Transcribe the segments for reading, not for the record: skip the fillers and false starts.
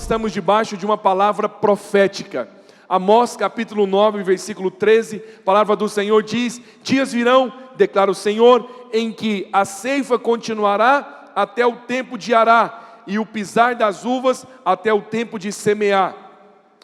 estamos debaixo de uma palavra profética. Amós capítulo 9, versículo 13, a palavra do Senhor diz: dias virão, declara o Senhor, em que a ceifa continuará até o tempo de arar, e o pisar das uvas até o tempo de semear.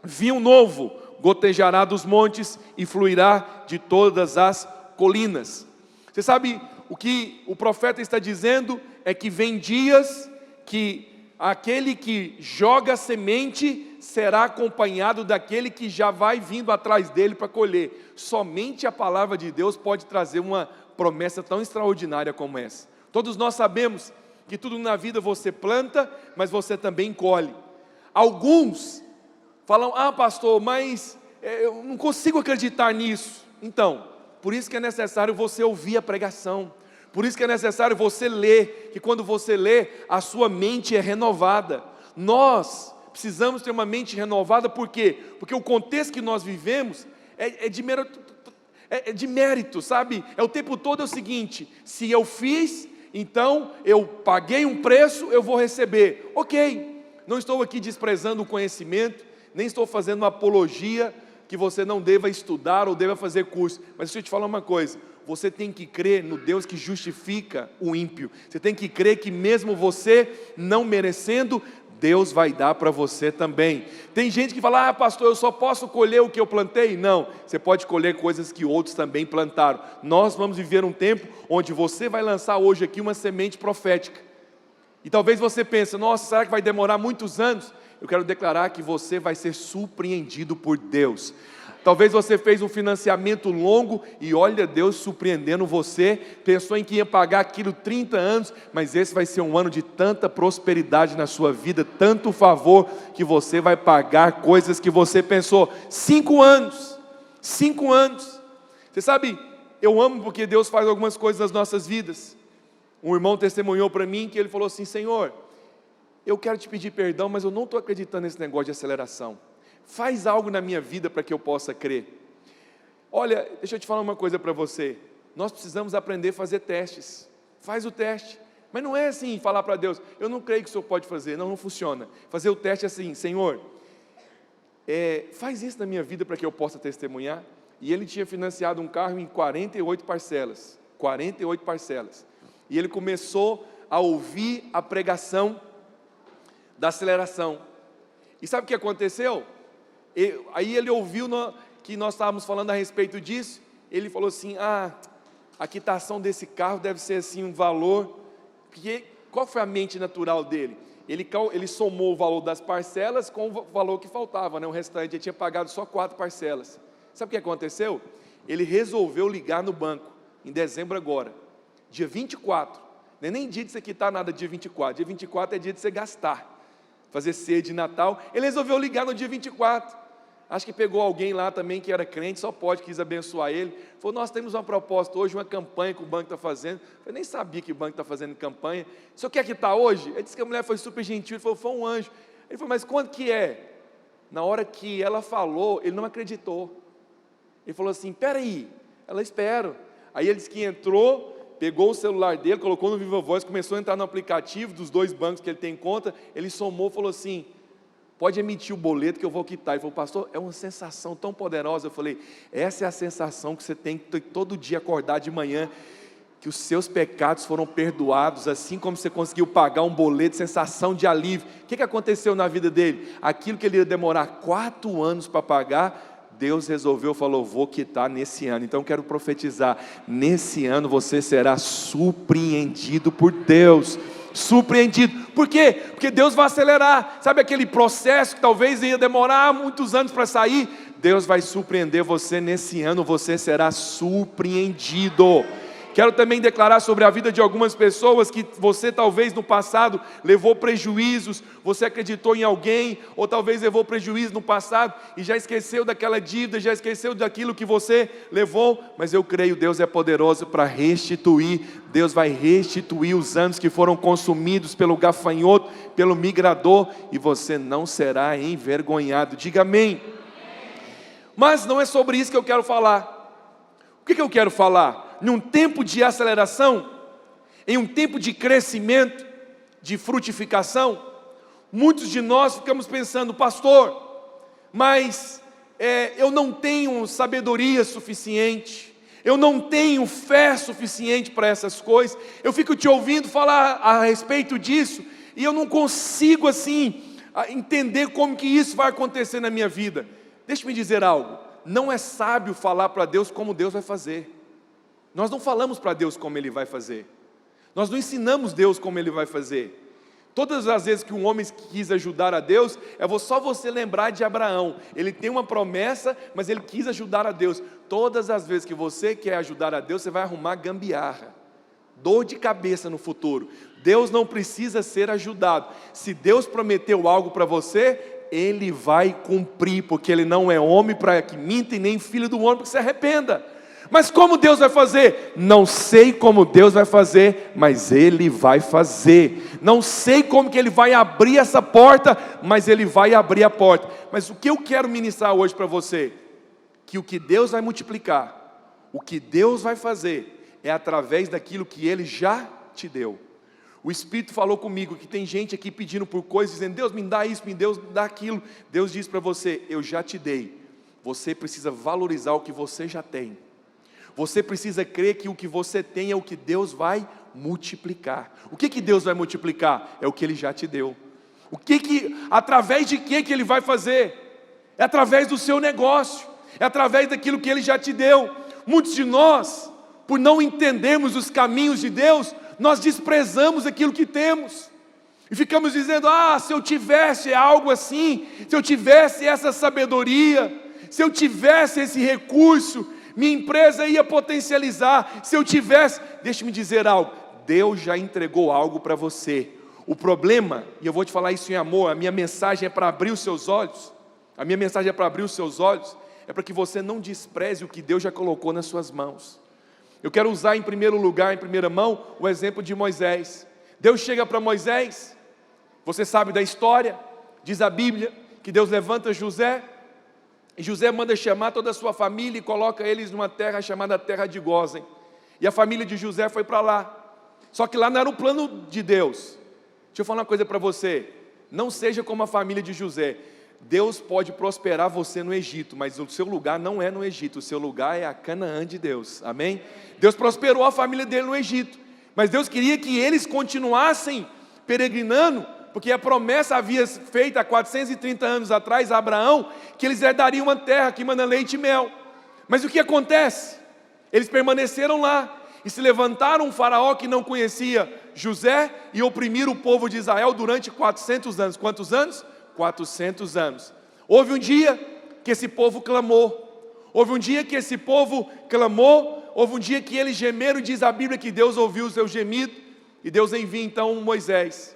Vinho novo gotejará dos montes e fluirá de todas as colinas. Você sabe o que o profeta está dizendo? É que vem dias que aquele que joga a semente será acompanhado daquele que já vai vindo atrás dele para colher. Somente a palavra de Deus pode trazer uma promessa tão extraordinária como essa. Todos nós sabemos que tudo na vida você planta, mas você também colhe. Alguns falam: ah, pastor, mas eu não consigo acreditar nisso. Então, por isso que é necessário você ouvir a pregação. Por isso que é necessário você ler, que quando você lê, a sua mente é renovada. Nós precisamos ter uma mente renovada, por quê? Porque o contexto que nós vivemos é de mérito, sabe? É o tempo todo o seguinte: se eu fiz, então eu paguei um preço, eu vou receber. Ok, não estou aqui desprezando o conhecimento, nem estou fazendo uma apologia que você não deva estudar ou deva fazer curso, mas deixa eu te falar uma coisa: você tem que crer no Deus que justifica o ímpio. Você tem que crer que mesmo você não merecendo, Deus vai dar para você também. Tem gente que fala: ah, pastor, eu só posso colher o que eu plantei. Não, você pode colher coisas que outros também plantaram. Nós vamos viver um tempo onde você vai lançar hoje aqui uma semente profética. E talvez você pense: nossa, será que vai demorar muitos anos? Eu quero declarar que você vai ser surpreendido por Deus. Talvez você fez um financiamento longo e olha Deus surpreendendo você, pensou em que ia pagar aquilo 30 anos, mas esse vai ser um ano de tanta prosperidade na sua vida, tanto favor, que você vai pagar coisas que você pensou 5 anos. Você sabe, eu amo porque Deus faz algumas coisas nas nossas vidas. Um irmão testemunhou para mim que ele falou assim: Senhor, eu quero te pedir perdão, mas eu não estou acreditando nesse negócio de aceleração. Faz algo na minha vida para que eu possa crer. Olha, deixa eu te falar uma coisa para você. Nós precisamos aprender a fazer testes. Faz o teste. Mas não é assim, falar para Deus: eu não creio que o Senhor pode fazer. Não funciona. Fazer o teste é assim: Senhor, faz isso na minha vida para que eu possa testemunhar. E ele tinha financiado um carro em 48 parcelas. 48 parcelas. E ele começou a ouvir a pregação da aceleração. E sabe o que aconteceu? Aí ele ouviu que nós estávamos falando a respeito disso. Ele falou assim: ah, a quitação desse carro deve ser assim um valor. Porque qual foi a mente natural dele? Ele somou o valor das parcelas com o valor que faltava, né? O restante ele tinha pagado só 4 parcelas. Sabe o que aconteceu? Ele resolveu ligar no banco em dezembro agora, dia 24. Não é nem dia de você quitar nada dia 24. Dia 24 é dia de você gastar, fazer ceia de Natal. Ele resolveu ligar no dia 24. Acho que pegou alguém lá também que era crente, só pode, quis abençoar ele. Falou: nós temos uma proposta hoje, uma campanha que o banco está fazendo. Eu nem sabia que o banco está fazendo campanha. O senhor quer quitar hoje? Ele disse que a mulher foi super gentil. Ele falou: foi um anjo. Ele falou: mas quanto que é? Na hora que ela falou, ele não acreditou. Ele falou assim: peraí. Ela: espero. Aí ele disse que entrou, pegou o celular dele, colocou no Viva Voz, começou a entrar no aplicativo dos 2 bancos que ele tem em conta. Ele somou, falou assim: pode emitir o boleto que eu vou quitar. Ele falou: pastor, é uma sensação tão poderosa. Eu falei: essa é a sensação que você tem que todo dia acordar de manhã, que os seus pecados foram perdoados, assim como você conseguiu pagar um boleto, sensação de alívio. O que aconteceu na vida dele? Aquilo que ele ia demorar 4 anos para pagar, Deus resolveu, falou: vou quitar nesse ano. Então eu quero profetizar: nesse ano você será surpreendido por Deus. Surpreendido. Por quê? Porque Deus vai acelerar. Sabe aquele processo que talvez ia demorar muitos anos para sair? Deus vai surpreender você nesse ano. Você será surpreendido. Quero também declarar sobre a vida de algumas pessoas que você talvez no passado levou prejuízos, você acreditou em alguém, ou talvez levou prejuízo no passado e já esqueceu daquela dívida, já esqueceu daquilo que você levou, mas eu creio, Deus é poderoso para restituir. Deus vai restituir os anos que foram consumidos pelo gafanhoto, pelo migrador, e você não será envergonhado. Diga amém. Mas não é sobre isso que eu quero falar. O que eu quero falar? Num tempo de aceleração, em um tempo de crescimento, de frutificação, Muitos de nós ficamos pensando: pastor, mas eu não tenho sabedoria suficiente, eu não tenho fé suficiente para essas coisas. Eu fico te ouvindo falar a respeito disso, e eu não consigo assim entender como que isso vai acontecer na minha vida. Deixa-me dizer algo: não é sábio falar para Deus como Deus vai fazer. Nós não falamos para Deus como Ele vai fazer, nós não ensinamos Deus como Ele vai fazer. Todas as vezes que um homem quis ajudar a Deus, só você lembrar de Abraão. Ele tem uma promessa, mas ele quis ajudar a Deus. Todas as vezes que você quer ajudar a Deus, você vai arrumar gambiarra, dor de cabeça no futuro. Deus não precisa ser ajudado. Se Deus prometeu algo para você, Ele vai cumprir, porque Ele não é homem para que minta, e nem filho do homem para que se arrependa. Mas como Deus vai fazer? Não sei como Deus vai fazer, mas Ele vai fazer. Não sei como que Ele vai abrir essa porta, mas Ele vai abrir a porta. Mas o que eu quero ministrar hoje para você? Que o que Deus vai multiplicar, o que Deus vai fazer, é através daquilo que Ele já te deu. O Espírito falou comigo que tem gente aqui pedindo por coisas, dizendo: Deus me dá isso, Deus me dá aquilo. Deus diz para você: eu já te dei. Você precisa valorizar o que você já tem. Você precisa crer que o que você tem é o que Deus vai multiplicar. O que Deus vai multiplicar? É o que Ele já te deu. Através de que Ele vai fazer? É através do seu negócio, é através daquilo que Ele já te deu. Muitos de nós, por não entendermos os caminhos de Deus, nós desprezamos aquilo que temos, e ficamos dizendo: se eu tivesse algo assim, se eu tivesse essa sabedoria, se eu tivesse esse recurso, minha empresa ia potencializar. Se eu tivesse... Deixa-me dizer algo: Deus já entregou algo para você. O problema, e eu vou te falar isso em amor, a minha mensagem é para abrir os seus olhos. A minha mensagem é para abrir os seus olhos, é para que você não despreze o que Deus já colocou nas suas mãos. Eu quero usar em primeiro lugar, em primeira mão, o exemplo de Moisés. Deus chega para Moisés, você sabe da história, diz a Bíblia que Deus levanta José, e José manda chamar toda a sua família e coloca eles numa terra chamada Terra de Gósen. E a família de José foi para lá. Só que lá não era o plano de Deus. Deixa eu falar uma coisa para você: não seja como a família de José. Deus pode prosperar você no Egito, mas o seu lugar não é no Egito, o seu lugar é a Canaã de Deus, amém? Deus prosperou a família dele no Egito, mas Deus queria que eles continuassem peregrinando, porque a promessa havia feita há 430 anos atrás a Abraão, que eles herdariam uma terra que manda leite e mel. Mas o que acontece? Eles permaneceram lá, e se levantaram um faraó que não conhecia José, e oprimiram o povo de Israel durante 400 anos. Quantos anos? 400 anos. Houve um dia que esse povo clamou, houve um dia que esse povo clamou, houve um dia que eles gemeram, diz a Bíblia que Deus ouviu o seu gemido, e Deus envia então Moisés.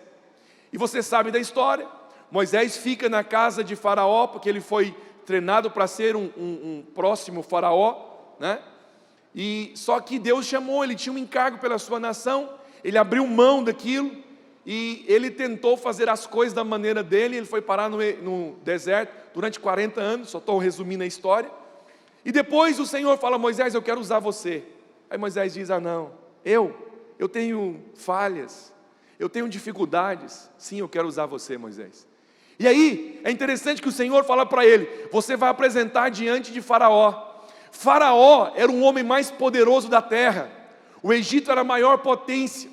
E você sabe da história. Moisés fica na casa de Faraó, porque ele foi treinado para ser um próximo Faraó, né? E só que Deus chamou, ele tinha um encargo pela sua nação, ele abriu mão daquilo, e ele tentou fazer as coisas da maneira dele. Ele foi parar no deserto durante 40 anos, só estou resumindo a história. E depois o Senhor fala: Moisés, eu quero usar você. Aí Moisés diz: não, eu tenho falhas, eu tenho dificuldades. Sim, eu quero usar você, Moisés. E aí, é interessante que o Senhor fala para ele: você vai apresentar diante de Faraó. Faraó era o homem mais poderoso da terra. O Egito era a maior potência.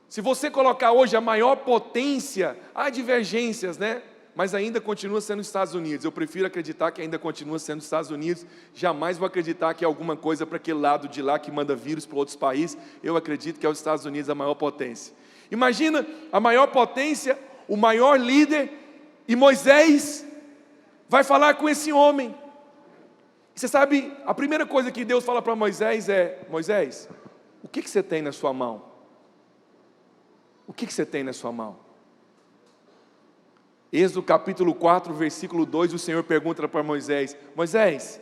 Se você colocar hoje a maior potência, há divergências, né? Mas ainda continua sendo os Estados Unidos. Eu prefiro acreditar que ainda continua sendo os Estados Unidos. Jamais vou acreditar que é alguma coisa para aquele lado de lá que manda vírus para outros países. Eu acredito que é os Estados Unidos a maior potência. Imagina a maior potência, o maior líder, e Moisés vai falar com esse homem. Você sabe, a primeira coisa que Deus fala para Moisés é: Moisés, o que você tem na sua mão? O que você tem na sua mão? Êxodo capítulo 4, versículo 2, o Senhor pergunta para Moisés: Moisés,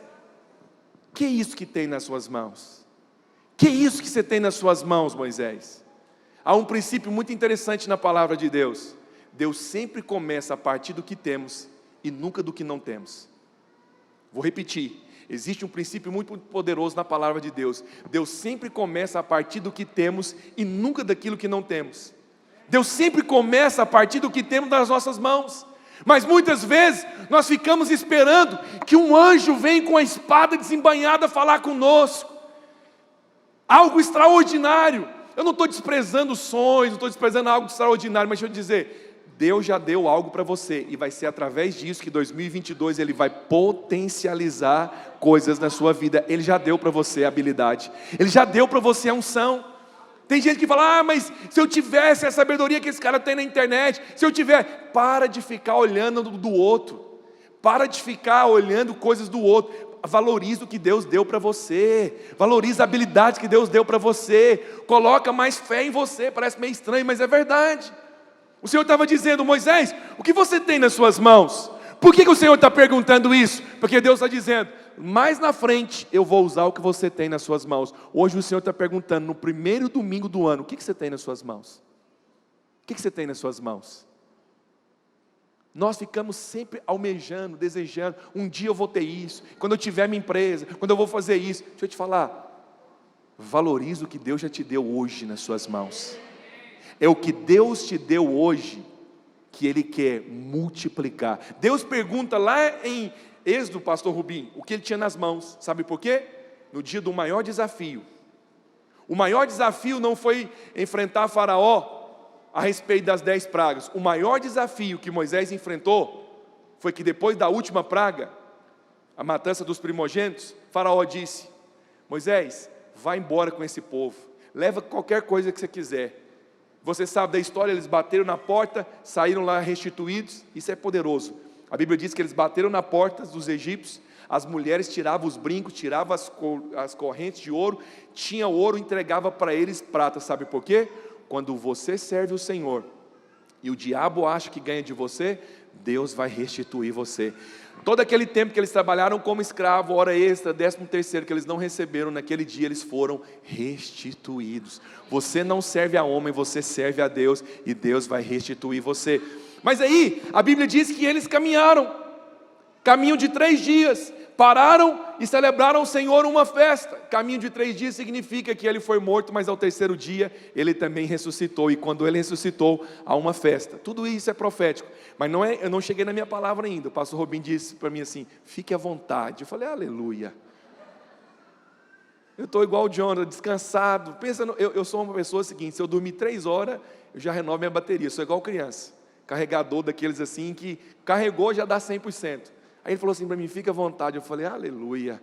o que é isso que tem nas suas mãos? O que é isso que você tem nas suas mãos, Moisés? Há um princípio muito interessante na palavra de Deus. Deus sempre começa a partir do que temos e nunca do que não temos. Vou repetir. Existe um princípio muito poderoso na palavra de Deus. Deus sempre começa a partir do que temos e nunca daquilo que não temos. Deus sempre começa a partir do que temos nas nossas mãos. Mas muitas vezes nós ficamos esperando que um anjo venha com a espada desembainhada falar conosco. Algo extraordinário. Eu não estou desprezando sonhos, não estou desprezando algo extraordinário, mas deixa eu dizer, Deus já deu algo para você, e vai ser através disso que 2022 Ele vai potencializar coisas na sua vida. Ele já deu para você a habilidade, Ele já deu para você a unção. Tem gente que fala, mas se eu tivesse a sabedoria que esse cara tem na internet, se eu tiver, para de ficar olhando do outro, para de ficar olhando coisas do outro, valoriza o que Deus deu para você, valoriza a habilidade que Deus deu para você, coloca mais fé em você. Parece meio estranho, mas é verdade. O Senhor estava dizendo, Moisés, o que você tem nas suas mãos? Por que o Senhor está perguntando isso? Porque Deus está dizendo, mais na frente eu vou usar o que você tem nas suas mãos. Hoje o Senhor está perguntando, no primeiro domingo do ano, o que você tem nas suas mãos? O que você tem nas suas mãos? Nós ficamos sempre almejando, desejando, um dia eu vou ter isso, quando eu tiver minha empresa, quando eu vou fazer isso. Deixa eu te falar, valorize o que Deus já te deu hoje nas suas mãos. É o que Deus te deu hoje que Ele quer multiplicar. Deus pergunta lá em Êxodo, pastor Rubim, o que Ele tinha nas mãos. Sabe por quê? No dia do maior desafio. O maior desafio não foi enfrentar Faraó a respeito das 10 pragas. O maior desafio que Moisés enfrentou foi que depois da última praga, a matança dos primogênitos, Faraó disse, Moisés, vá embora com esse povo, leva qualquer coisa que você quiser. Você sabe da história, eles bateram na porta, saíram lá restituídos. Isso é poderoso. A Bíblia diz que eles bateram na porta dos egípcios, as mulheres tiravam os brincos, tiravam as correntes de ouro, tinha ouro, entregava para eles prata. Sabe por quê? Quando você serve o Senhor e o diabo acha que ganha de você, Deus vai restituir você. Todo aquele tempo que eles trabalharam como escravo, hora extra, 13º que eles não receberam, naquele dia eles foram restituídos. Você não serve a homem, você serve a Deus, e Deus vai restituir você. Mas aí, a Bíblia diz que eles caminho de 3 dias, pararam e celebraram ao Senhor uma festa. Caminho de 3 dias significa que ele foi morto, mas ao 3º dia ele também ressuscitou, e quando ele ressuscitou, há uma festa. Tudo isso é profético, mas não é, eu não cheguei na minha palavra ainda. O pastor Robin disse para mim assim, fique à vontade. Eu falei, aleluia. Eu estou igual o Jonathan, descansado. Pensa, eu sou uma pessoa seguinte, se eu dormir 3 horas, eu já renovo minha bateria. Eu sou igual criança, carregador daqueles assim, que carregou já dá 100%. Aí ele falou assim para mim, fica à vontade. Eu falei, aleluia,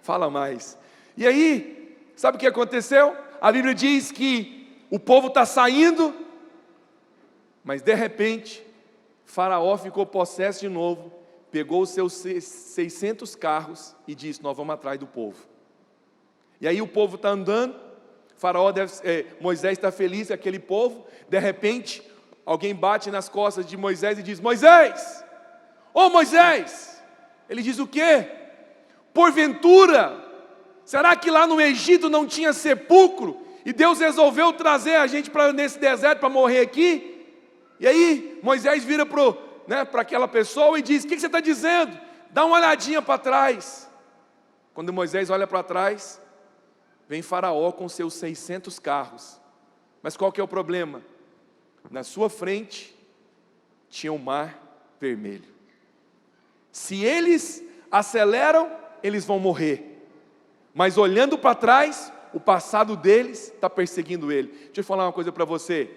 fala mais. E aí, sabe o que aconteceu? A Bíblia diz que o povo está saindo, mas de repente, Faraó ficou possesso de novo, pegou os seus 600 carros e disse, nós vamos atrás do povo. E aí o povo está andando, Moisés está feliz com aquele povo, de repente, alguém bate nas costas de Moisés e diz, Moisés, ô Moisés, ele diz o quê? Porventura, será que lá no Egito não tinha sepulcro, e Deus resolveu trazer a gente nesse deserto para morrer aqui? E aí, Moisés vira para aquela pessoa e diz, o que você está dizendo? Dá uma olhadinha para trás. Quando Moisés olha para trás, vem Faraó com seus 600 carros. Mas qual que é o problema? Na sua frente, tinha o mar vermelho. Se eles aceleram, eles vão morrer. Mas olhando para trás, o passado deles está perseguindo ele. Deixa eu falar uma coisa para você.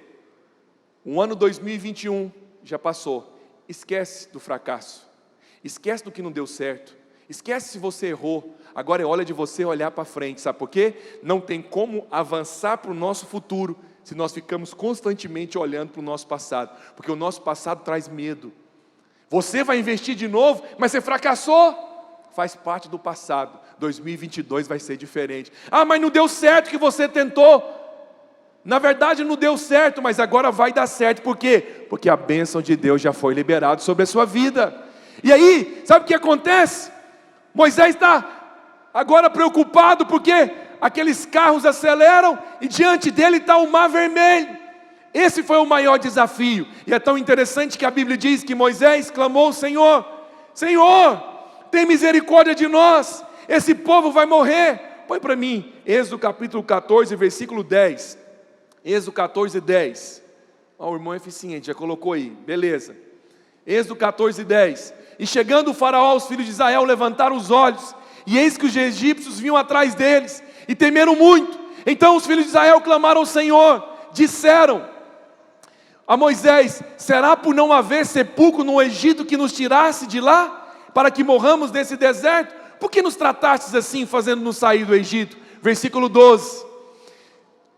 O ano 2021 já passou. Esquece do fracasso. Esquece do que não deu certo. Esquece se você errou. Agora é hora de você olhar para frente. Sabe por quê? Não tem como avançar para o nosso futuro se nós ficamos constantemente olhando para o nosso passado. Porque o nosso passado traz medo. Você vai investir de novo, mas você fracassou. Faz parte do passado. 2022 vai ser diferente. Ah, mas não deu certo o que você tentou. Na verdade não deu certo, mas agora vai dar certo. Por quê? Porque a bênção de Deus já foi liberada sobre a sua vida. E aí, sabe o que acontece? Moisés está agora preocupado porque aqueles carros aceleram e diante dele está o mar vermelho. Esse foi o maior desafio. E é tão interessante que a Bíblia diz que Moisés clamou ao Senhor, Senhor, tem misericórdia de nós, esse povo vai morrer. Põe para mim, Êxodo capítulo 14, versículo 10. Êxodo 14, 10. Ó, o irmão é eficiente, já colocou aí, beleza. Êxodo 14:10. E chegando o faraó, os filhos de Israel levantaram os olhos, e eis que os egípcios vinham atrás deles, e temeram muito. Então os filhos de Israel clamaram ao Senhor, disseram a Moisés: será por não haver sepulcro no Egito que nos tirasse de lá, para que morramos nesse deserto? Por que nos tratastes assim, fazendo-nos sair do Egito? Versículo 12.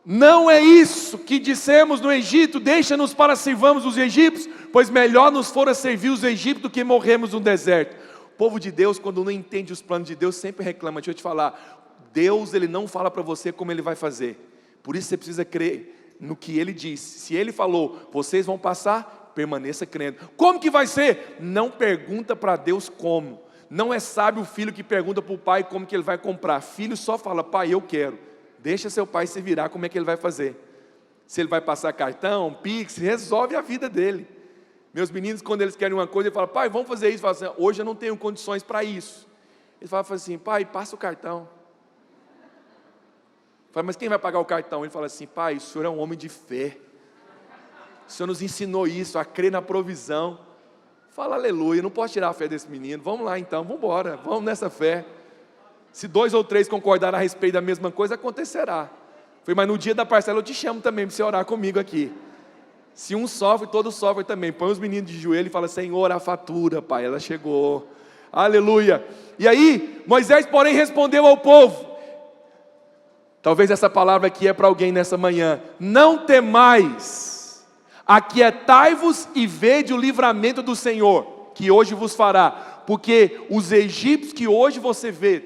Não é isso que dissemos no Egito: deixa-nos para servirmos os egípcios, pois melhor nos fora servir os egípcios do que morrermos no deserto. O povo de Deus, quando não entende os planos de Deus, sempre reclama. Deixa eu te falar, Deus, Ele não fala para você como Ele vai fazer. Por isso você precisa crer no que Ele disse. Se Ele falou, vocês vão passar, permaneça crendo. Como que vai ser? Não pergunta para Deus como. Não é sábio o filho que pergunta para o pai como que ele vai comprar. Filho só fala: pai, eu quero. Deixa seu pai se virar, como é que ele vai fazer. Se ele vai passar cartão, Pix, resolve a vida dele. Meus meninos, quando eles querem uma coisa, eles falam: pai, vamos fazer isso. Falam assim: hoje eu não tenho condições para isso. Ele fala assim: pai, passa o cartão. Fala: mas quem vai pagar o cartão? Ele fala assim: pai, o senhor é um homem de fé. O senhor nos ensinou isso, a crer na provisão. Fala aleluia, não posso tirar a fé desse menino. Vamos lá então, vamos embora, vamos nessa fé. Se 2 ou 3 concordarem a respeito da mesma coisa, acontecerá. Foi, mas no dia da parcela eu te chamo também para você orar comigo aqui. Se um sofre, todos sofrem também. Põe os meninos de joelho e fala: Senhor, a fatura, pai, ela chegou. Aleluia. E aí, Moisés, porém, respondeu ao povo. Talvez essa palavra aqui é para alguém nessa manhã. Não temais, aquietai-vos e vede o livramento do Senhor, que hoje vos fará. Porque os egípcios que hoje você vê,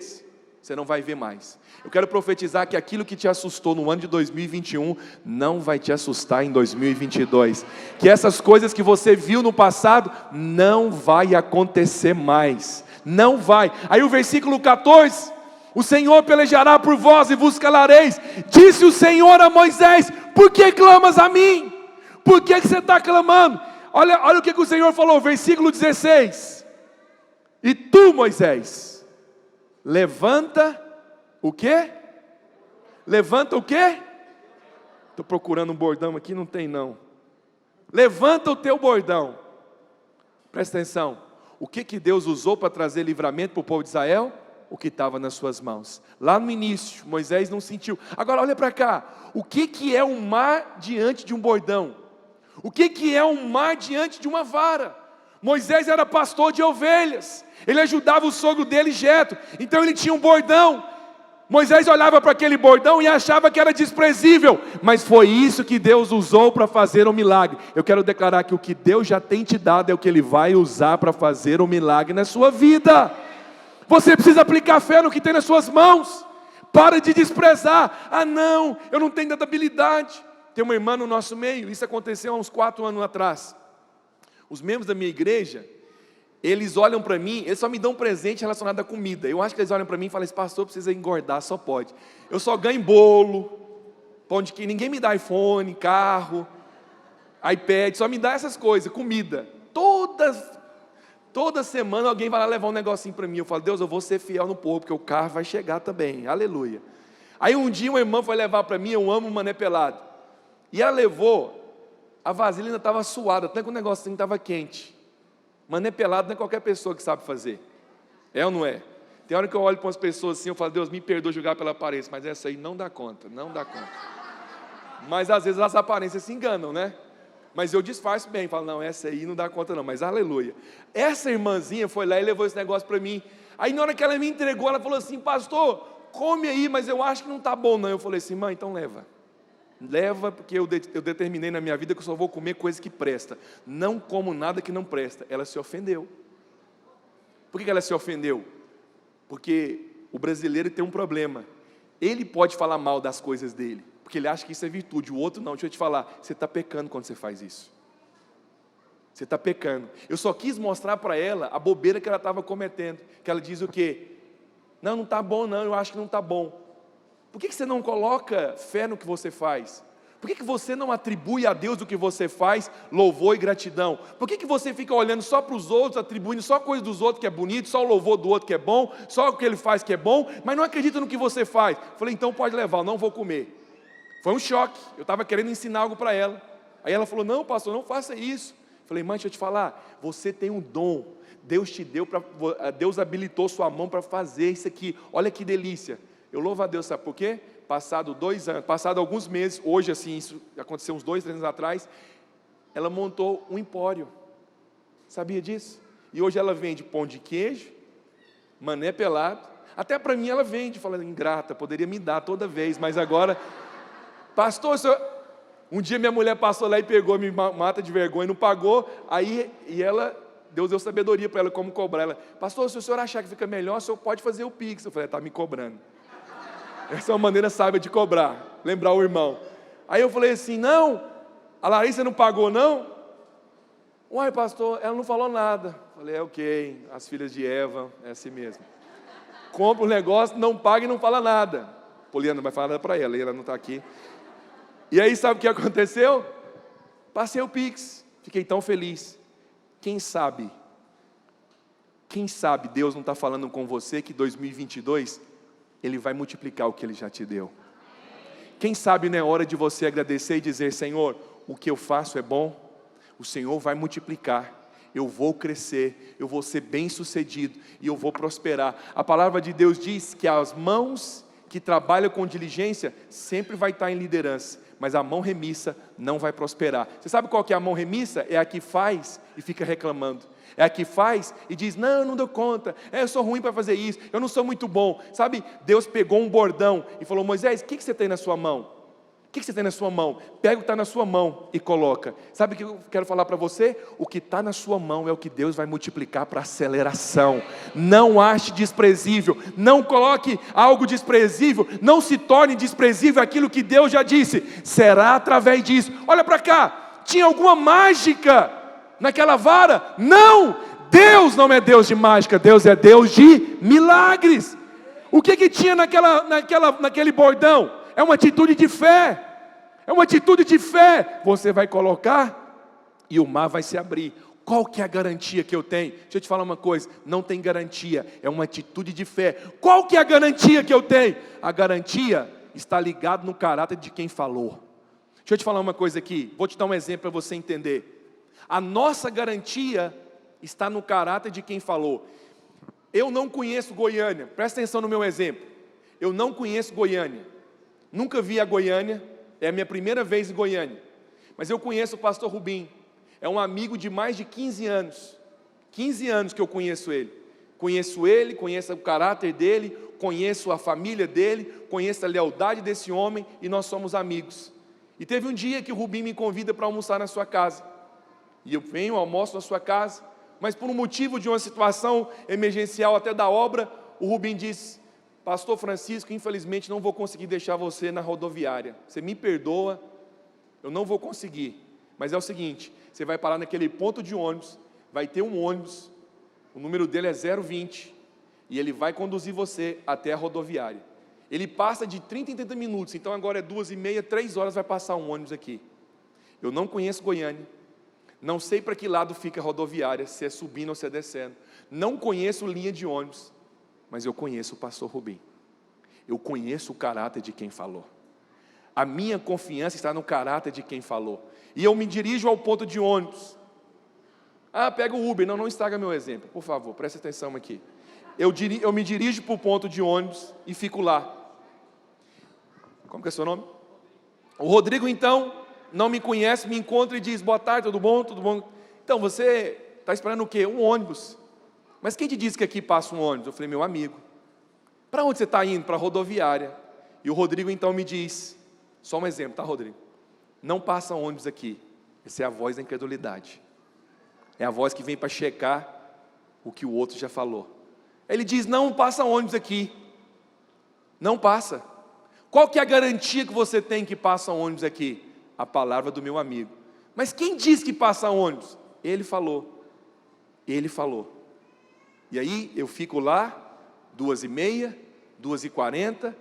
você não vai ver mais. Eu quero profetizar que aquilo que te assustou no ano de 2021 não vai te assustar em 2022. Que essas coisas que você viu no passado não vai acontecer mais. Não vai. Aí o versículo 14: o Senhor pelejará por vós e vos calareis. Disse o Senhor a Moisés: por que clamas a mim? Por que você está clamando? Olha o que o Senhor falou, versículo 16. E tu, Moisés, levanta o quê? Levanta o quê? Estou procurando um bordão aqui, não tem não. Levanta o teu bordão. Presta atenção. O que Deus usou para trazer livramento para o povo de Israel? O que estava nas suas mãos. Lá no início, Moisés não sentiu. Agora olha para cá. O que é um mar diante de um bordão? O que é um mar diante de uma vara? Moisés era pastor de ovelhas. Ele ajudava o sogro dele, Jetro. Então ele tinha um bordão. Moisés olhava para aquele bordão e achava que era desprezível, mas foi isso que Deus usou para fazer um milagre. Eu quero declarar que o que Deus já tem te dado é o que Ele vai usar para fazer um milagre na sua vida. Você precisa aplicar fé no que tem nas suas mãos. Para de desprezar. Ah não, eu não tenho tanta habilidade. Tem uma irmã no nosso meio, isso aconteceu há uns 4 anos atrás. Os membros da minha igreja, eles olham para mim, eles só me dão um presente relacionado à comida. Eu acho que eles olham para mim e falam: esse pastor precisa engordar, só pode. Eu só ganho bolo, pão de queijo, ninguém me dá iPhone, carro, iPad, só me dá essas coisas, comida. Toda semana alguém vai lá levar um negocinho para mim. Eu falo: Deus, eu vou ser fiel no povo, porque o carro vai chegar também, aleluia. Aí um dia uma irmã foi levar para mim, eu amo o mané pelado. E ela levou, a vasilha estava suada, até que o negocinho estava quente. Mané pelado não é qualquer pessoa que sabe fazer. É ou não é? Tem hora que eu olho para umas pessoas assim, eu falo: Deus, me perdoa julgar pela aparência, mas essa aí não dá conta, não dá conta. Mas às vezes as aparências se enganam, né? Mas eu disfarço bem, falo: não, essa aí não dá conta não, mas aleluia. Essa irmãzinha foi lá e levou esse negócio para mim. Aí na hora que ela me entregou, ela falou assim: pastor, come aí, mas eu acho que não está bom não. Eu falei assim: mãe, então leva. Leva, porque eu determinei na minha vida que eu só vou comer coisa que presta. Não como nada que não presta. Ela se ofendeu. Por que ela se ofendeu? Porque o brasileiro tem um problema. Ele pode falar mal das coisas dele, porque ele acha que isso é virtude. O outro não. Deixa eu te falar, você está pecando quando você faz isso. Você está pecando. Eu só quis mostrar para ela a bobeira que ela estava cometendo. Que ela diz o quê? Não está bom não, eu acho que não está bom. Por que você não coloca fé no que você faz? Por que você não atribui a Deus o que você faz, louvor e gratidão? Por que você fica olhando só para os outros, atribuindo só coisa dos outros que é bonito, só o louvor do outro que é bom, só o que ele faz que é bom, mas não acredita no que você faz? Falei: então pode levar, eu não vou comer. Foi um choque, eu estava querendo ensinar algo para ela. Aí ela falou, não pastor, não faça isso. Falei, mãe, deixa eu te falar, você tem um dom, Deus te deu, Deus habilitou sua mão para fazer isso aqui, olha que delícia. Eu louvo a Deus, sabe por quê? Passado 2 anos, passado alguns meses, hoje assim, isso aconteceu uns 2, 3 anos atrás, ela montou um empório, sabia disso? E hoje ela vende pão de queijo, mané pelado, até para mim ela vende, fala, ingrata, poderia me dar toda vez, mas agora, pastor, um dia minha mulher passou lá e pegou, me mata de vergonha, não pagou, aí, e ela, Deus deu sabedoria para ela como cobrar, ela, pastor, se o senhor achar que fica melhor, o senhor pode fazer o Pix. Eu falei, está me cobrando. Essa é uma maneira sábia de cobrar, lembrar o irmão. Aí eu falei assim, não, a Larissa não pagou não? Uai pastor, ela não falou nada. Falei, ok, as filhas de Eva, é assim mesmo. Compra o negócio, não paga e não fala nada. Poliana não vai falar nada para ela, e ela não está aqui. E aí sabe o que aconteceu? Passei o Pix, fiquei tão feliz. Quem sabe Deus não está falando com você que 2022, Ele vai multiplicar o que Ele já te deu. Quem sabe não é hora de você agradecer e dizer, Senhor, o que eu faço é bom, o Senhor vai multiplicar, eu vou crescer, eu vou ser bem sucedido e eu vou prosperar. A palavra de Deus diz que as mãos que trabalham com diligência sempre vai estar em liderança, mas a mão remissa não vai prosperar. Você sabe qual que é a mão remissa? É a que faz e fica reclamando. É a que faz e diz, não, eu não dou conta, eu sou ruim para fazer isso, eu não sou muito bom. Sabe, Deus pegou um bordão e falou, Moisés, o que você tem na sua mão? O que você tem na sua mão? Pega o que está na sua mão e coloca. Sabe o que eu quero falar para você? O que está na sua mão é o que Deus vai multiplicar para aceleração. Não ache desprezível, não coloque algo desprezível, não se torne desprezível aquilo que Deus já disse, será através disso. Olha para cá, tinha alguma mágica naquela vara? Não, Deus não é Deus de mágica, Deus é Deus de milagres. O que tinha naquele bordão? É uma atitude de fé, é uma atitude de fé. Você vai colocar e o mar vai se abrir. Qual que é a garantia que eu tenho? Deixa eu te falar uma coisa, não tem garantia, é uma atitude de fé. Qual que é a garantia que eu tenho? A garantia está ligada no caráter de quem falou. Deixa eu te falar uma coisa aqui, vou te dar um exemplo para você entender. A nossa garantia está no caráter de quem falou. Eu não conheço Goiânia, presta atenção no meu exemplo. Eu não conheço Goiânia, nunca vi a Goiânia, é a minha primeira vez em Goiânia. Mas eu conheço o pastor Rubim, é um amigo de mais de 15 anos. 15 anos que eu conheço ele. Conheço ele, conheço o caráter dele, conheço a família dele, conheço a lealdade desse homem e nós somos amigos. E teve um dia que o Rubim me convida para almoçar na sua casa. E eu venho, almoço na sua casa, mas por um motivo de uma situação emergencial até da obra, o Rubim disse, pastor Francisco, infelizmente não vou conseguir deixar você na rodoviária. Você me perdoa, eu não vou conseguir. Mas é o seguinte, você vai parar naquele ponto de ônibus, vai ter um ônibus, o número dele é 020, e ele vai conduzir você até a rodoviária. Ele passa de 30 em 30 minutos, então agora é 2h30, 3 horas vai passar um ônibus aqui. Eu não conheço Goiânia, não sei para que lado fica a rodoviária, se é subindo ou se é descendo. Não conheço linha de ônibus, mas eu conheço o pastor Rubim. Eu conheço o caráter de quem falou. A minha confiança está no caráter de quem falou. E eu me dirijo ao ponto de ônibus. Ah, pega o Uber. Não estraga meu exemplo, por favor, preste atenção aqui. Eu me dirijo para o ponto de ônibus e fico lá. Como que é seu nome? O Rodrigo, então, não me conhece, me encontra e diz, boa tarde, tudo bom? Tudo bom? Então, você está esperando o quê? Um ônibus. Mas quem te disse que aqui passa um ônibus? Eu falei, meu amigo. Para onde você está indo? Para a rodoviária. E o Rodrigo então me diz, só um exemplo, tá, Rodrigo? Não passa ônibus aqui. Essa é a voz da incredulidade. É a voz que vem para checar o que o outro já falou. Ele diz, não passa ônibus aqui. Não passa. Qual que é a garantia que você tem que passa ônibus aqui? A palavra do meu amigo. Mas quem diz que passa ônibus? Ele falou. Ele falou. E aí eu fico lá, 2h30, 2h40,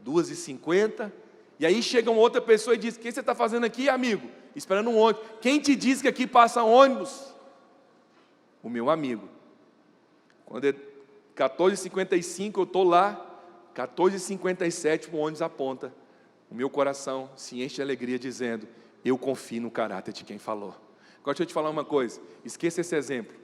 2h50, e aí chega uma outra pessoa e diz, o que você está fazendo aqui, amigo? Esperando um ônibus. Quem te diz que aqui passa ônibus? O meu amigo. Quando é 14h55 eu estou lá, 14h57 o ônibus aponta. O meu coração se enche de alegria dizendo, eu confio no caráter de quem falou. Agora deixa eu te falar uma coisa, esqueça esse exemplo.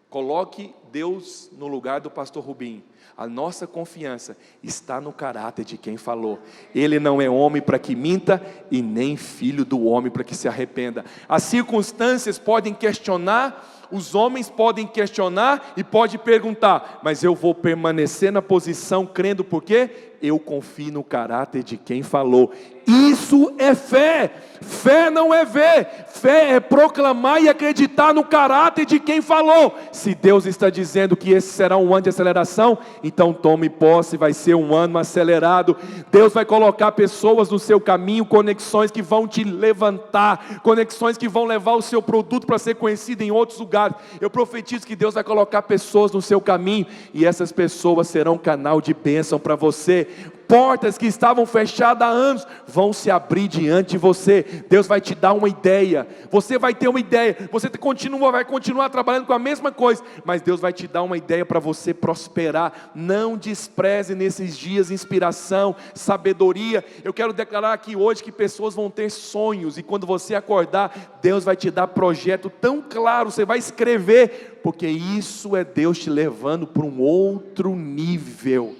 Coloque Deus no lugar do pastor Rubinho. A nossa confiança está no caráter de quem falou. Ele não é homem para que minta, e nem filho do homem para que se arrependa. As circunstâncias podem questionar, os homens podem questionar e podem perguntar, mas eu vou permanecer na posição crendo, porque eu confio no caráter de quem falou. Isso é fé. Fé não é ver, fé é proclamar e acreditar no caráter de quem falou. Se Deus está dizendo que esse será um ano de aceleração, então tome posse, vai ser um ano acelerado. Deus vai colocar pessoas no seu caminho, conexões que vão te levantar, conexões que vão levar o seu produto para ser conhecido em outros lugares. Eu profetizo que Deus vai colocar pessoas no seu caminho, e essas pessoas serão canal de bênção para você. Portas que estavam fechadas há anos vão se abrir diante de você. Deus vai te dar uma ideia, você vai ter uma ideia, você vai continuar trabalhando com a mesma coisa, mas Deus vai te dar uma ideia para você prosperar. Não despreze nesses dias inspiração, sabedoria. Eu quero declarar aqui hoje que pessoas vão ter sonhos, e quando você acordar, Deus vai te dar projeto tão claro, você vai escrever, porque isso é Deus te levando para um outro nível.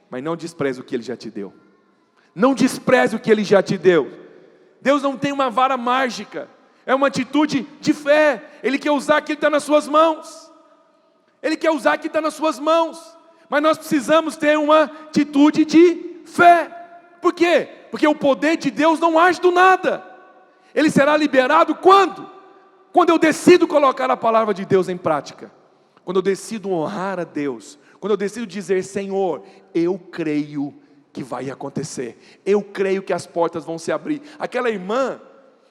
Mas não despreze o que Ele já te deu. Não despreze o que Ele já te deu. Deus não tem uma vara mágica. É uma atitude de fé. Ele quer usar aquilo que está nas suas mãos. Ele quer usar aquilo que está nas suas mãos. Mas nós precisamos ter uma atitude de fé. Por quê? Porque o poder de Deus não age do nada. Ele será liberado quando? Quando eu decido colocar a palavra de Deus em prática. Quando eu decido honrar a Deus. Quando eu decido dizer, Senhor, eu creio que vai acontecer. Eu creio que as portas vão se abrir. Aquela irmã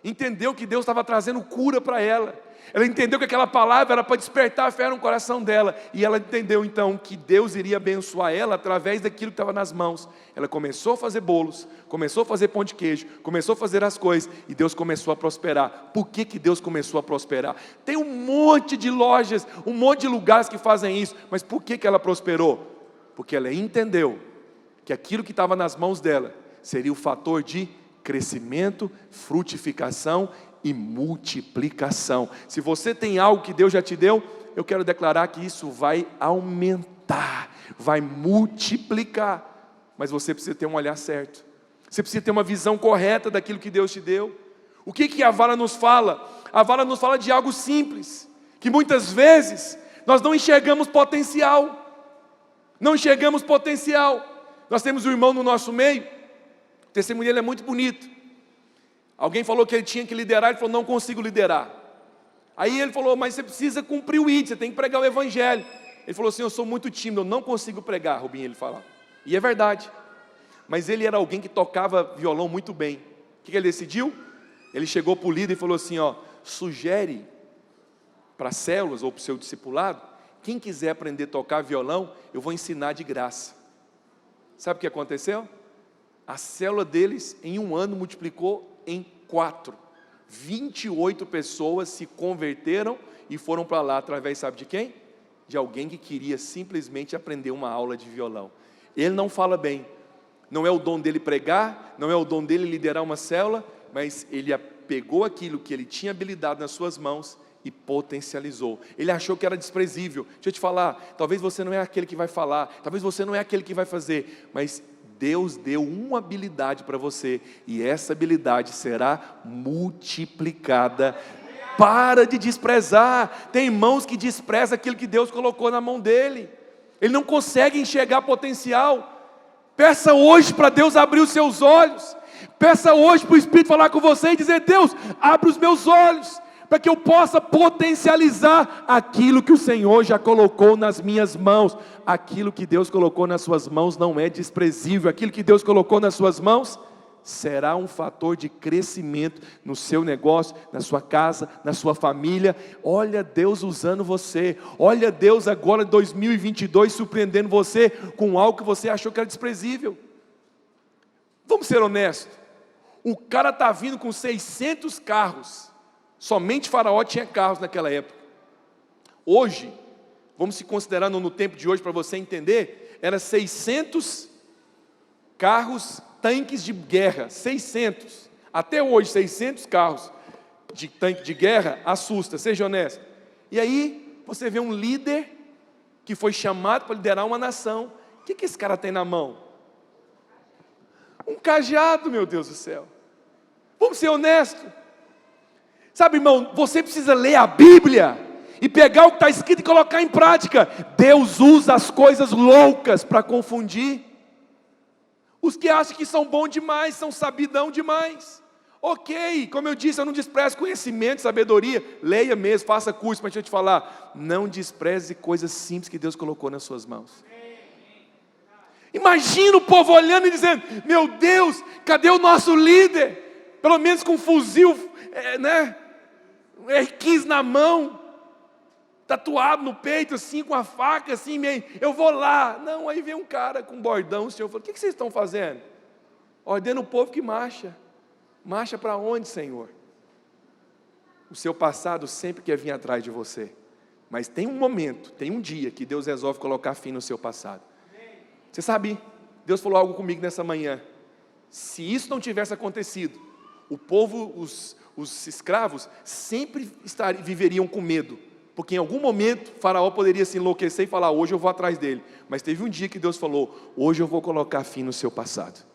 entendeu que Deus estava trazendo cura para ela. Ela entendeu que aquela palavra era para despertar a fé no coração dela. E ela entendeu então que Deus iria abençoar ela através daquilo que estava nas mãos. Ela começou a fazer bolos, começou a fazer pão de queijo, começou a fazer as coisas, e Deus começou a prosperar. Por que Deus começou a prosperar? Tem um monte de lojas, um monte de lugares que fazem isso, mas por que ela prosperou? Porque ela entendeu que aquilo que estava nas mãos dela seria o fator de crescimento, frutificação e multiplicação. Se você tem algo que Deus já te deu, eu quero declarar que isso vai aumentar, vai multiplicar. Mas você precisa ter um olhar certo. Você precisa ter uma visão correta daquilo que Deus te deu. O que a vara nos fala? A vara nos fala de algo simples, que muitas vezes nós não enxergamos potencial. Não enxergamos potencial. Nós temos um irmão no nosso meio, o testemunho dele é muito bonito. Alguém falou que ele tinha que liderar, ele falou, não consigo liderar. Aí ele falou, mas você precisa cumprir o ID, você tem que pregar o evangelho. Ele falou assim, eu sou muito tímido, eu não consigo pregar, Rubinho, ele fala. E é verdade. Mas ele era alguém que tocava violão muito bem. O que ele decidiu? Ele chegou para o líder e falou assim, sugere para células ou para o seu discipulado, quem quiser aprender a tocar violão, eu vou ensinar de graça. Sabe o que aconteceu? A célula deles em um ano multiplicou em 4. 28 pessoas se converteram e foram para lá através, sabe de quem? De alguém que queria simplesmente aprender uma aula de violão. Ele não fala bem, não é o dom dele pregar, não é o dom dele liderar uma célula, mas ele pegou aquilo que ele tinha habilidade nas suas mãos e potencializou. Ele achou que era desprezível. Deixa eu te falar, talvez você não é aquele que vai falar, talvez você não é aquele que vai fazer, mas Deus deu uma habilidade para você, e essa habilidade será multiplicada. Para de desprezar. Tem irmãos que desprezam aquilo que Deus colocou na mão dele. Ele não consegue enxergar potencial. Peça hoje para Deus abrir os seus olhos. Peça hoje para o Espírito falar com você e dizer, Deus, abre os meus olhos, para que eu possa potencializar aquilo que o Senhor já colocou nas minhas mãos. Aquilo que Deus colocou nas suas mãos não é desprezível. Aquilo que Deus colocou nas suas mãos será um fator de crescimento no seu negócio, na sua casa, na sua família. Olha Deus usando você. Olha Deus agora em 2022 surpreendendo você com algo que você achou que era desprezível. Vamos ser honestos. O cara está vindo com 600 carros. Somente Faraó tinha carros naquela época. Hoje, vamos se considerando no tempo de hoje para você entender, era 600 carros, tanques de guerra, 600. Até hoje, 600 carros de tanque de guerra assusta, seja honesto. E aí, você vê um líder que foi chamado para liderar uma nação. O que esse cara tem na mão? Um cajado, meu Deus do céu. Vamos ser honestos. Sabe, irmão, você precisa ler a Bíblia e pegar o que está escrito e colocar em prática. Deus usa as coisas loucas para confundir. Os que acham que são bons demais, são sabidão demais. Ok, como eu disse, eu não desprezo conhecimento, sabedoria. Leia mesmo, faça curso, mas deixa eu te falar. Não despreze coisas simples que Deus colocou nas suas mãos. Imagina o povo olhando e dizendo: meu Deus, cadê o nosso líder? Pelo menos com um fuzil, R15 na mão, tatuado no peito, assim, com a faca, assim, meio, eu vou lá. Não, aí vem um cara com um bordão, o senhor falou: o que vocês estão fazendo? Ordena o povo que marcha. Marcha para onde, Senhor? O seu passado sempre quer vir atrás de você, mas tem um momento, tem um dia que Deus resolve colocar fim no seu passado. Você sabe, Deus falou algo comigo nessa manhã. Se isso não tivesse acontecido, o povo, os escravos, sempre viveriam com medo, porque em algum momento Faraó poderia se enlouquecer e falar: hoje eu vou atrás dele. Mas teve um dia que Deus falou: hoje eu vou colocar fim no seu passado.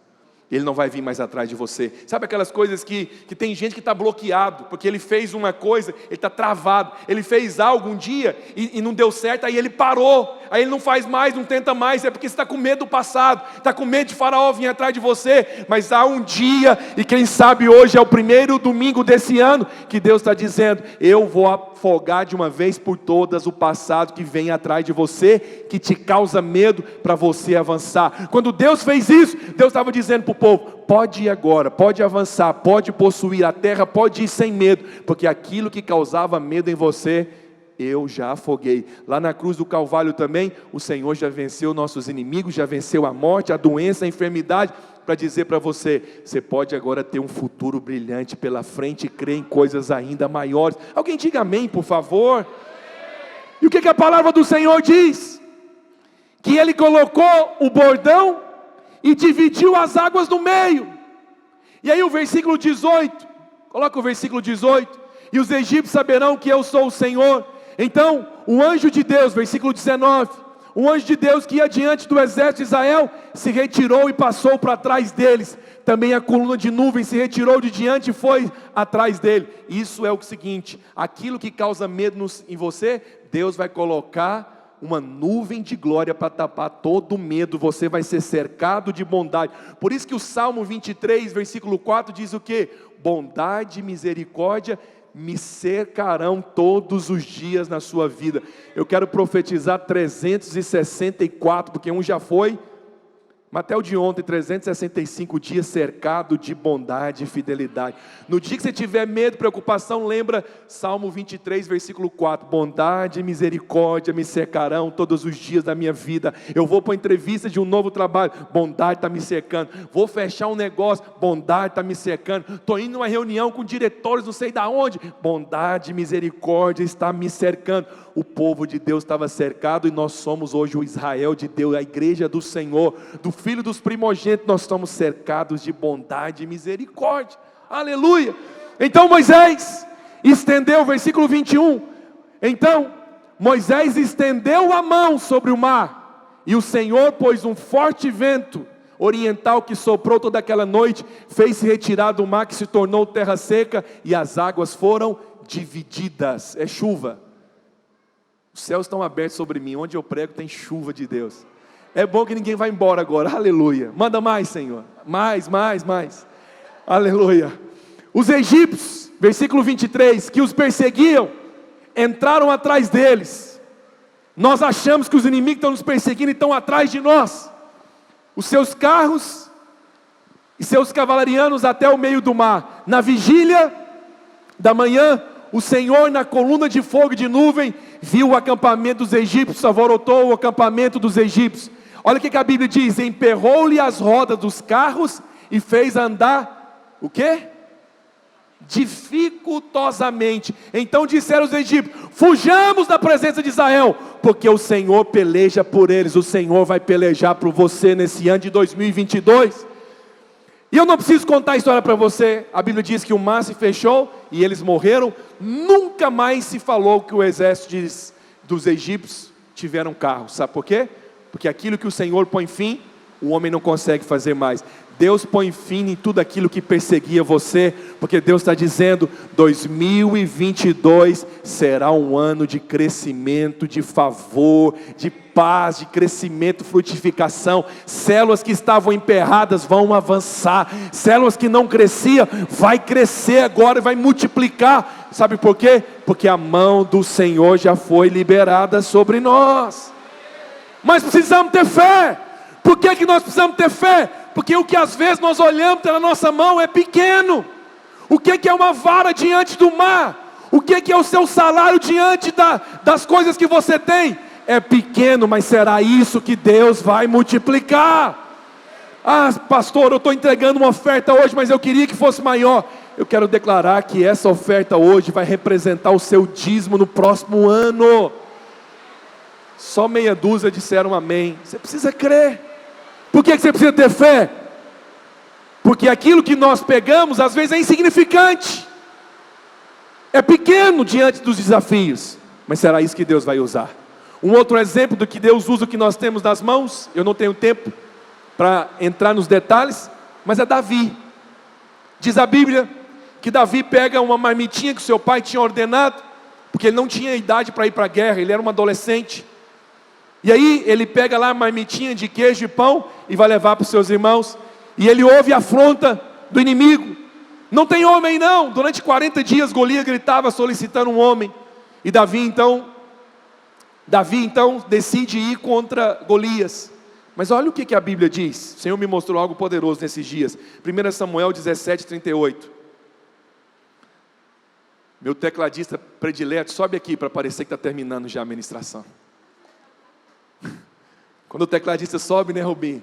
Ele não vai vir mais atrás de você. Sabe aquelas coisas que tem gente que está bloqueado, porque ele fez uma coisa, ele está travado. Ele fez algo um dia e não deu certo, aí ele parou. Aí ele não faz mais, não tenta mais. É porque você está com medo do passado, está com medo de Faraó vir atrás de você. Mas há um dia, e quem sabe hoje é o primeiro domingo desse ano, que Deus está dizendo: eu vou afogar de uma vez por todas o passado que vem atrás de você, que te causa medo, para você avançar. Quando Deus fez isso, Deus estava dizendo para o povo: pode ir agora, pode avançar, pode possuir a terra, pode ir sem medo, porque aquilo que causava medo em você, eu já afoguei. Lá na cruz do Calvário também, o Senhor já venceu nossos inimigos, já venceu a morte, a doença, a enfermidade, para dizer para você: você pode agora ter um futuro brilhante pela frente e crer em coisas ainda maiores. Alguém diga amém, por favor. E o que a palavra do Senhor diz? Que Ele colocou o bordão e dividiu as águas no meio. E aí o versículo 18, coloca o versículo 18: e os egípcios saberão que eu sou o Senhor. Então o anjo de Deus, versículo 19, o anjo de Deus que ia diante do exército de Israel, se retirou e passou para trás deles. Também a coluna de nuvem se retirou de diante e foi atrás dele. Isso é o seguinte: aquilo que causa medo em você, Deus vai colocar uma nuvem de glória para tapar todo o medo. Você vai ser cercado de bondade. Por isso que o Salmo 23, versículo 4 diz o quê? Bondade e misericórdia me cercarão todos os dias na sua vida. Eu quero profetizar 364, porque um já foi, mas até o de ontem, 365 dias cercado de bondade e fidelidade. No dia que você tiver medo, preocupação, lembra Salmo 23, versículo 4. Bondade e misericórdia me cercarão todos os dias da minha vida. Eu vou para a entrevista de um novo trabalho, bondade está me cercando. Vou fechar um negócio, bondade está me cercando. Estou indo numa reunião com diretores não sei da onde, bondade e misericórdia está me cercando. O povo de Deus estava cercado, e nós somos hoje o Israel de Deus, a igreja do Senhor, do Filho dos primogênitos. Nós estamos cercados de bondade e misericórdia. Aleluia. Então Moisés estendeu, versículo 21, então Moisés estendeu a mão sobre o mar, e o Senhor pôs um forte vento oriental que soprou toda aquela noite, fez-se retirar do mar, que se tornou terra seca, e as águas foram divididas. É chuva. Os céus estão abertos sobre mim, onde eu prego tem chuva de Deus. É bom que ninguém vai embora agora, aleluia. Manda mais, Senhor, mais. Aleluia. Os egípcios, versículo 23, que os perseguiam, entraram atrás deles. Nós achamos que os inimigos estão nos perseguindo e estão atrás de nós. Os seus carros e seus cavalarianos até o meio do mar. Na vigília da manhã, o Senhor, na coluna de fogo e de nuvem, viu o acampamento dos egípcios, alvorotou o acampamento dos egípcios. Olha o que a Bíblia diz: emperrou-lhe as rodas dos carros e fez andar, o quê? Dificultosamente. Então disseram os egípcios: fujamos da presença de Israel, porque o Senhor peleja por eles. O Senhor vai pelejar por você nesse ano de 2022. E eu não preciso contar a história para você. A Bíblia diz que o mar se fechou e eles morreram. Nunca mais se falou que o exército dos egípcios tiveram carro. Sabe por quê? Porque aquilo que o Senhor põe fim, o homem não consegue fazer mais. Deus põe fim em tudo aquilo que perseguia você, porque Deus está dizendo, 2022 será um ano de crescimento, de favor, de paz, de crescimento, frutificação. Células que estavam emperradas vão avançar, células que não cresciam, vai crescer agora e vai multiplicar. Sabe por quê? Porque a mão do Senhor já foi liberada sobre nós. Mas precisamos ter fé. Por que nós precisamos ter fé? Porque o que às vezes nós olhamos pela nossa mão é pequeno. O que é uma vara diante do mar? O que é o seu salário diante das coisas que você tem? É pequeno, mas será isso que Deus vai multiplicar. Ah, pastor, eu estou entregando uma oferta hoje, mas eu queria que fosse maior. Eu quero declarar que essa oferta hoje vai representar o seu dízimo no próximo ano. Só meia dúzia disseram amém. Você precisa crer. Por que você precisa ter fé? Porque aquilo que nós pegamos às vezes é insignificante, é pequeno diante dos desafios, mas será isso que Deus vai usar. Um outro exemplo do que Deus usa o que nós temos nas mãos, eu não tenho tempo para entrar nos detalhes, mas é Davi. Diz a Bíblia que Davi pega uma marmitinha que seu pai tinha ordenado, porque ele não tinha idade para ir para a guerra, ele era um adolescente. E aí ele pega lá a marmitinha de queijo e pão e vai levar para os seus irmãos. E ele ouve a afronta do inimigo. Não tem homem não. Durante 40 dias Golias gritava solicitando um homem. E Davi então decide ir contra Golias. Mas olha o que a Bíblia diz. O Senhor me mostrou algo poderoso nesses dias. 1 Samuel 17:38. Meu tecladista predileto, sobe aqui para parecer que está terminando já a ministração. Quando o tecladista sobe, né, Rubinho?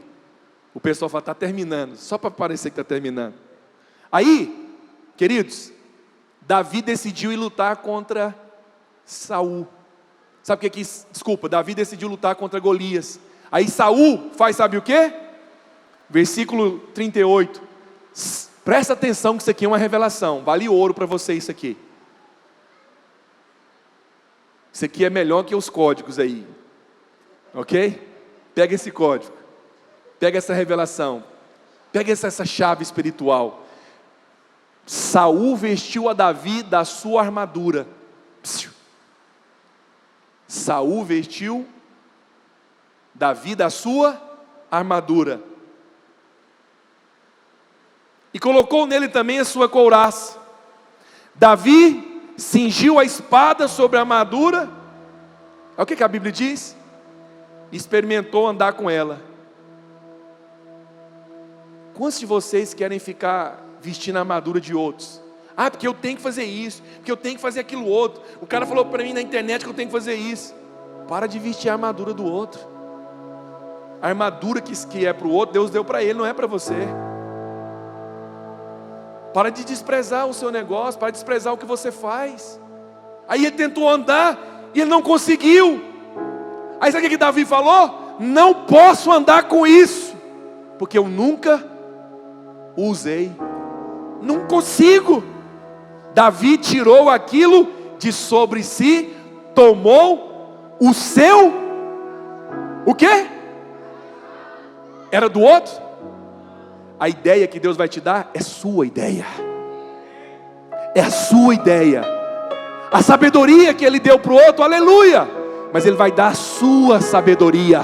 O pessoal fala, está terminando, só para parecer que está terminando. Aí, queridos, Davi decidiu ir lutar contra Saul. Sabe o que desculpa, Davi decidiu lutar contra Golias. Aí Saul faz sabe o quê? Versículo 38. Presta atenção que isso aqui é uma revelação. Vale ouro para você isso aqui. Isso aqui é melhor que os códigos aí. Ok? Pega esse código, pega essa revelação, pega essa chave espiritual. Saul vestiu a Davi da sua armadura. Saul vestiu Davi da sua armadura. E colocou nele também a sua couraça. Davi cingiu a espada sobre a armadura. Olha o que a Bíblia diz. Experimentou andar com ela. Quantos de vocês querem ficar vestindo a armadura de outros? Ah, porque eu tenho que fazer isso, porque eu tenho que fazer aquilo outro. O cara falou para mim na internet que eu tenho que fazer isso. Para de vestir a armadura do outro. A armadura que é para o outro, Deus deu para ele, não é para você. Para de desprezar o seu negócio, para de desprezar o que você faz. Aí ele tentou andar e ele não conseguiu. Aí sabe o que Davi falou? Não posso andar com isso, porque eu nunca usei. Não consigo. Davi tirou aquilo de sobre si, tomou o seu, o quê? Era do outro? A ideia que Deus vai te dar é sua ideia. É a sua ideia. A sabedoria que Ele deu para o outro, aleluia. Mas Ele vai dar a sua sabedoria.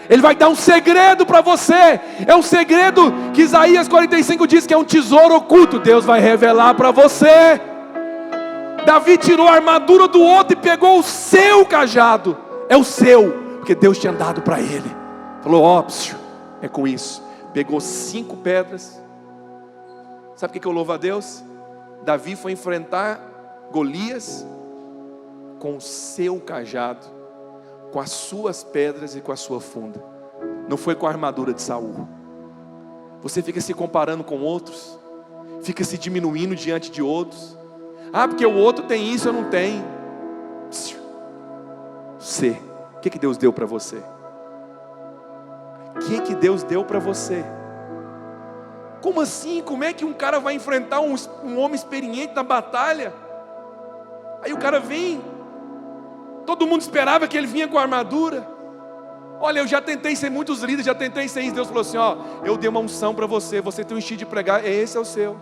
Ele vai dar um segredo para você. É um segredo que Isaías 45 diz que é um tesouro oculto. Deus vai revelar para você. Davi tirou a armadura do outro e pegou o seu cajado. É o seu, porque Deus tinha dado para ele. Falou, óbvio, é com isso. Pegou 5 pedras. Sabe o que eu louvo a Deus? Davi foi enfrentar Golias com o seu cajado, com as suas pedras e com a sua funda. Não foi com a armadura de Saul. Você fica se comparando com outros, fica se diminuindo diante de outros. Ah, porque o outro tem isso, eu não tenho. Você, o que Deus deu para você? O que Deus deu para você? Como assim? Como é que um cara vai enfrentar um homem experiente na batalha? Aí o cara vem, todo mundo esperava que ele vinha com a armadura. Olha, eu já tentei ser muitos líderes, já tentei ser isso. Deus falou assim, ó, eu dei uma unção para você, você tem um estilo de pregar, esse é o seu.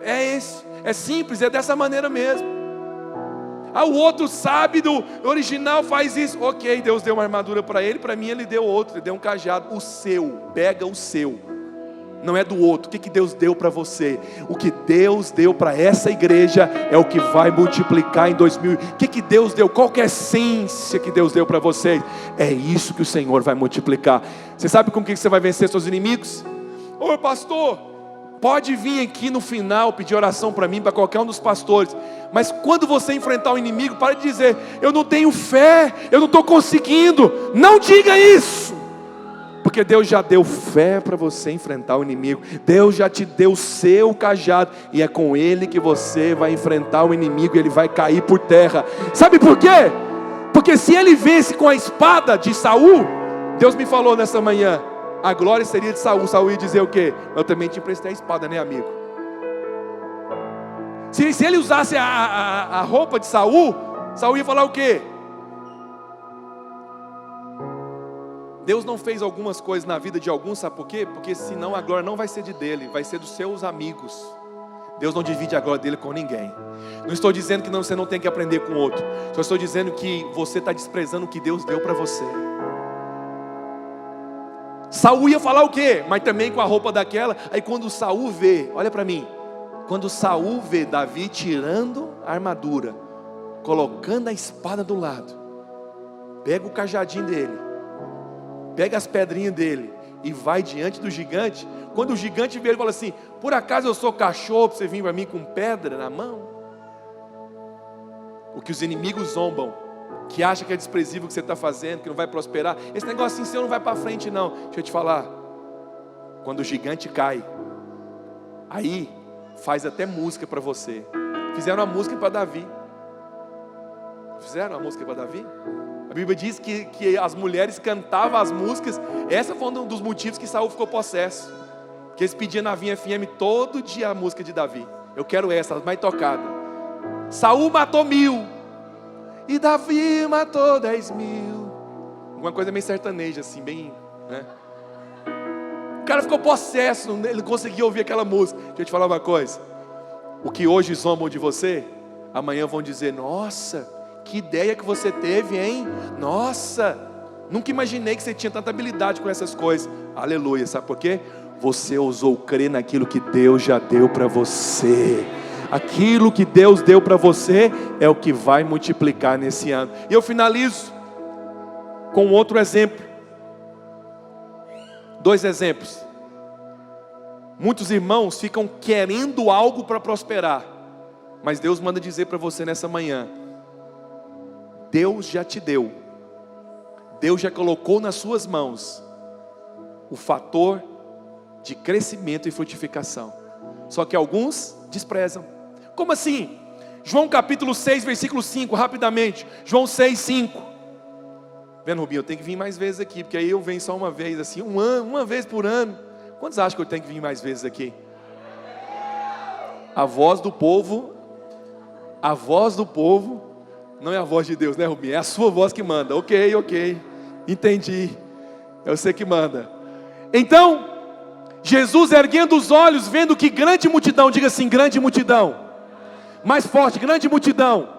É esse, é simples, é dessa maneira mesmo. Ah, o outro sabe do original, faz isso. Ok, Deus deu uma armadura para ele, para mim ele deu outro, ele deu um cajado. O seu, pega o seu, não é do outro. O que Deus deu para você? O que Deus deu para essa igreja é o que vai multiplicar em 2000. O que Deus deu? Qual que é a essência que Deus deu para vocês? É isso que o Senhor vai multiplicar. Você sabe com que você vai vencer seus inimigos? Ô pastor, pode vir aqui no final pedir oração para mim, para qualquer um dos pastores. Mas quando você enfrentar o inimigo, para de dizer, eu não tenho fé, eu não estou conseguindo. Não diga isso. Porque Deus já deu fé para você enfrentar o inimigo. Deus já te deu o seu cajado. E é com ele que você vai enfrentar o inimigo. E ele vai cair por terra. Sabe por quê? Porque se ele vence com a espada de Saul, Deus me falou nessa manhã, a glória seria de Saul. Saul ia dizer o quê? Eu também te emprestei a espada, né, amigo? Se ele usasse a roupa de Saul, Saul ia falar o quê? Deus não fez algumas coisas na vida de alguns, sabe por quê? Porque senão a glória não vai ser dele, vai ser dos seus amigos. Deus não divide a glória dele com ninguém. Não estou dizendo que você não tem que aprender com outro. Só estou dizendo que você está desprezando o que Deus deu para você. Saul ia falar o quê? Mas também com a roupa daquela. Aí quando Saul vê, olha para mim, quando Saul vê Davi tirando a armadura, colocando a espada do lado, pega o cajadinho dele, pega as pedrinhas dele e vai diante do gigante. Quando o gigante vê ele, fala assim, por acaso eu sou cachorro para você vir para mim com pedra na mão? O que os inimigos zombam, que acha que é desprezível o que você está fazendo, que não vai prosperar, esse negócio assim seu não vai para frente não. Deixa eu te falar, quando o gigante cai, aí faz até música para você. Fizeram uma música para Davi. Fizeram uma música para Davi? A Bíblia diz que as mulheres cantavam as músicas. Essa foi um dos motivos que Saul ficou possesso. Que eles pediam na Vinha FM todo dia a música de Davi. Eu quero essa, mais tocada. Saul matou 1000 e Davi matou 10.000. Alguma coisa meio sertaneja assim, bem, né? O cara ficou possesso, ele conseguia ouvir aquela música. Deixa eu te falar uma coisa. O que hoje zombam de você, amanhã vão dizer, nossa, que ideia que você teve, hein? Nossa, nunca imaginei que você tinha tanta habilidade com essas coisas. Aleluia, sabe por quê? Você ousou crer naquilo que Deus já deu para você. Aquilo que Deus deu para você é o que vai multiplicar nesse ano. E eu finalizo com outro exemplo. 2 exemplos. Muitos irmãos ficam querendo algo para prosperar, mas Deus manda dizer para você nessa manhã, Deus já te deu, Deus já colocou nas suas mãos o fator de crescimento e frutificação. Só que alguns desprezam. Como assim? João capítulo 6, versículo 5, rapidamente. João 6, 5. Vendo, Rubinho, eu tenho que vir mais vezes aqui, porque aí eu venho só uma vez, assim, uma vez por ano. Quantos acham que eu tenho que vir mais vezes aqui? A voz do povo não é a voz de Deus, né, Rubinho? É a sua voz que manda. Ok, entendi. É você que manda. Então, Jesus erguendo os olhos, vendo que grande multidão, diga assim, grande multidão. Mais forte, grande multidão.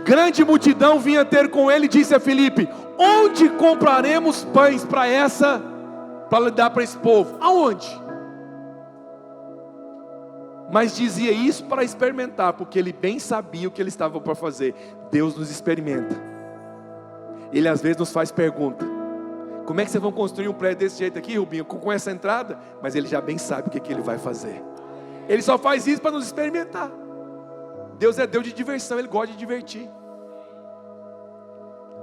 Grande multidão vinha ter com ele, disse a Filipe, onde compraremos pães para dar para esse povo? Aonde? Mas dizia isso para experimentar, porque ele bem sabia o que ele estava para fazer. Deus nos experimenta. Ele às vezes nos faz pergunta. Como é que vocês vão construir um prédio desse jeito aqui, Rubinho, com essa entrada? Mas ele já bem sabe o que ele vai fazer. Ele só faz isso para nos experimentar. Deus é Deus de diversão, Ele gosta de divertir.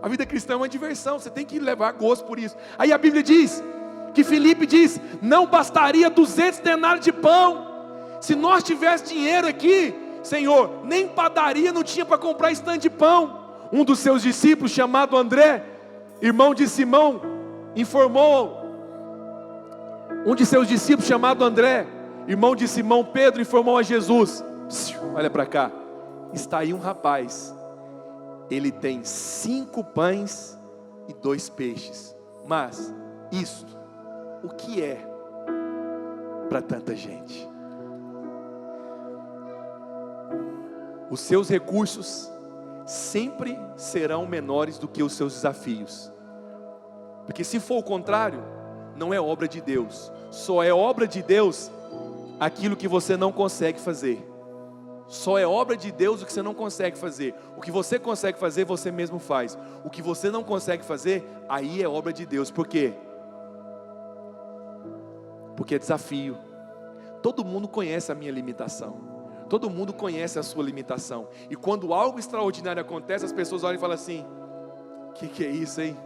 A vida cristã é uma diversão, você tem que levar gosto por isso. Aí a Bíblia diz, que Filipe diz, não bastaria 200 denários de pão. Se nós tivéssemos dinheiro aqui, Senhor, nem padaria não tinha para comprar estande de pão. Um dos seus discípulos, chamado André, irmão de Simão, informou Um de seus discípulos, chamado André, irmão de Simão Pedro, informou a Jesus: olha para cá, está aí um rapaz, ele tem 5 pães e 2 peixes, mas isto, o que é para tanta gente? Os seus recursos sempre serão menores do que os seus desafios, porque se for o contrário, não é obra de Deus. Só é obra de Deus aquilo que você não consegue fazer. Só é obra de Deus o que você não consegue fazer. O que você consegue fazer, você mesmo faz. O que você não consegue fazer, aí é obra de Deus. Por quê? Porque é desafio. Todo mundo conhece a minha limitação. Todo mundo conhece a sua limitação. E quando algo extraordinário acontece, as pessoas olham e falam assim: que é isso, hein?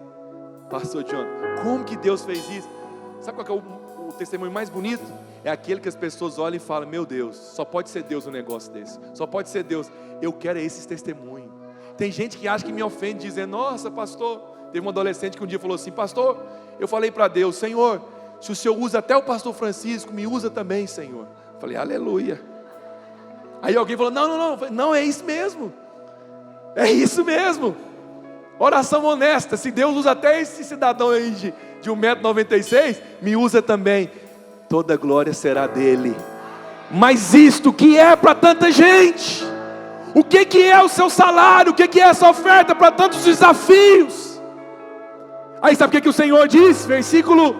Pastor John, como que Deus fez isso? Sabe qual que é o testemunho mais bonito? É aquele que as pessoas olham e falam: meu Deus, só pode ser Deus um negócio desse. Só pode ser Deus. Eu quero esses testemunhos. Tem gente que acha que me ofende dizendo: nossa, pastor. Teve um adolescente que um dia falou assim: pastor, eu falei para Deus: Senhor, se o Senhor usa até o pastor Francisco, me usa também, Senhor. Eu falei: aleluia. Aí alguém falou: não, é isso mesmo. É isso mesmo. Oração honesta. Se Deus usa até esse cidadão aí de 1,96 m, me usa também. Toda glória será dele. Mas isto que é para tanta gente? O que é o seu salário? O que é essa oferta para tantos desafios? Aí sabe o que o Senhor diz? Versículo...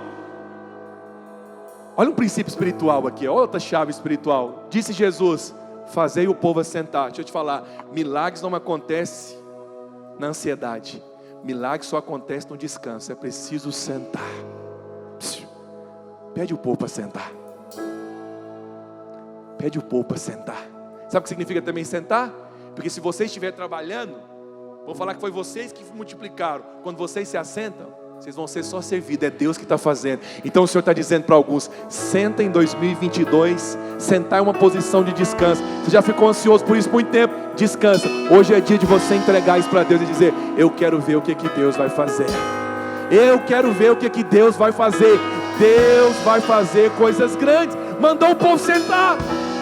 Olha um princípio espiritual aqui, olha outra chave espiritual. Disse Jesus: fazei o povo assentar. Deixa eu te falar, milagres não acontecem na ansiedade. Milagre só acontece no descanso. É preciso sentar. Pede o povo para sentar. Pede o povo para sentar. Sabe o que significa também sentar? Porque se você estiver trabalhando, vou falar que foi vocês que multiplicaram. Quando vocês se assentam, vocês vão ser só servidos. É Deus que está fazendo. Então o Senhor está dizendo para alguns: senta em 2022. Sentar é uma posição de descanso. Você já ficou ansioso por isso muito tempo? Descansa. Hoje é dia de você entregar isso para Deus e dizer: eu quero ver o que Deus vai fazer. Eu quero ver o que Deus vai fazer. Deus vai fazer coisas grandes. Mandou o povo sentar.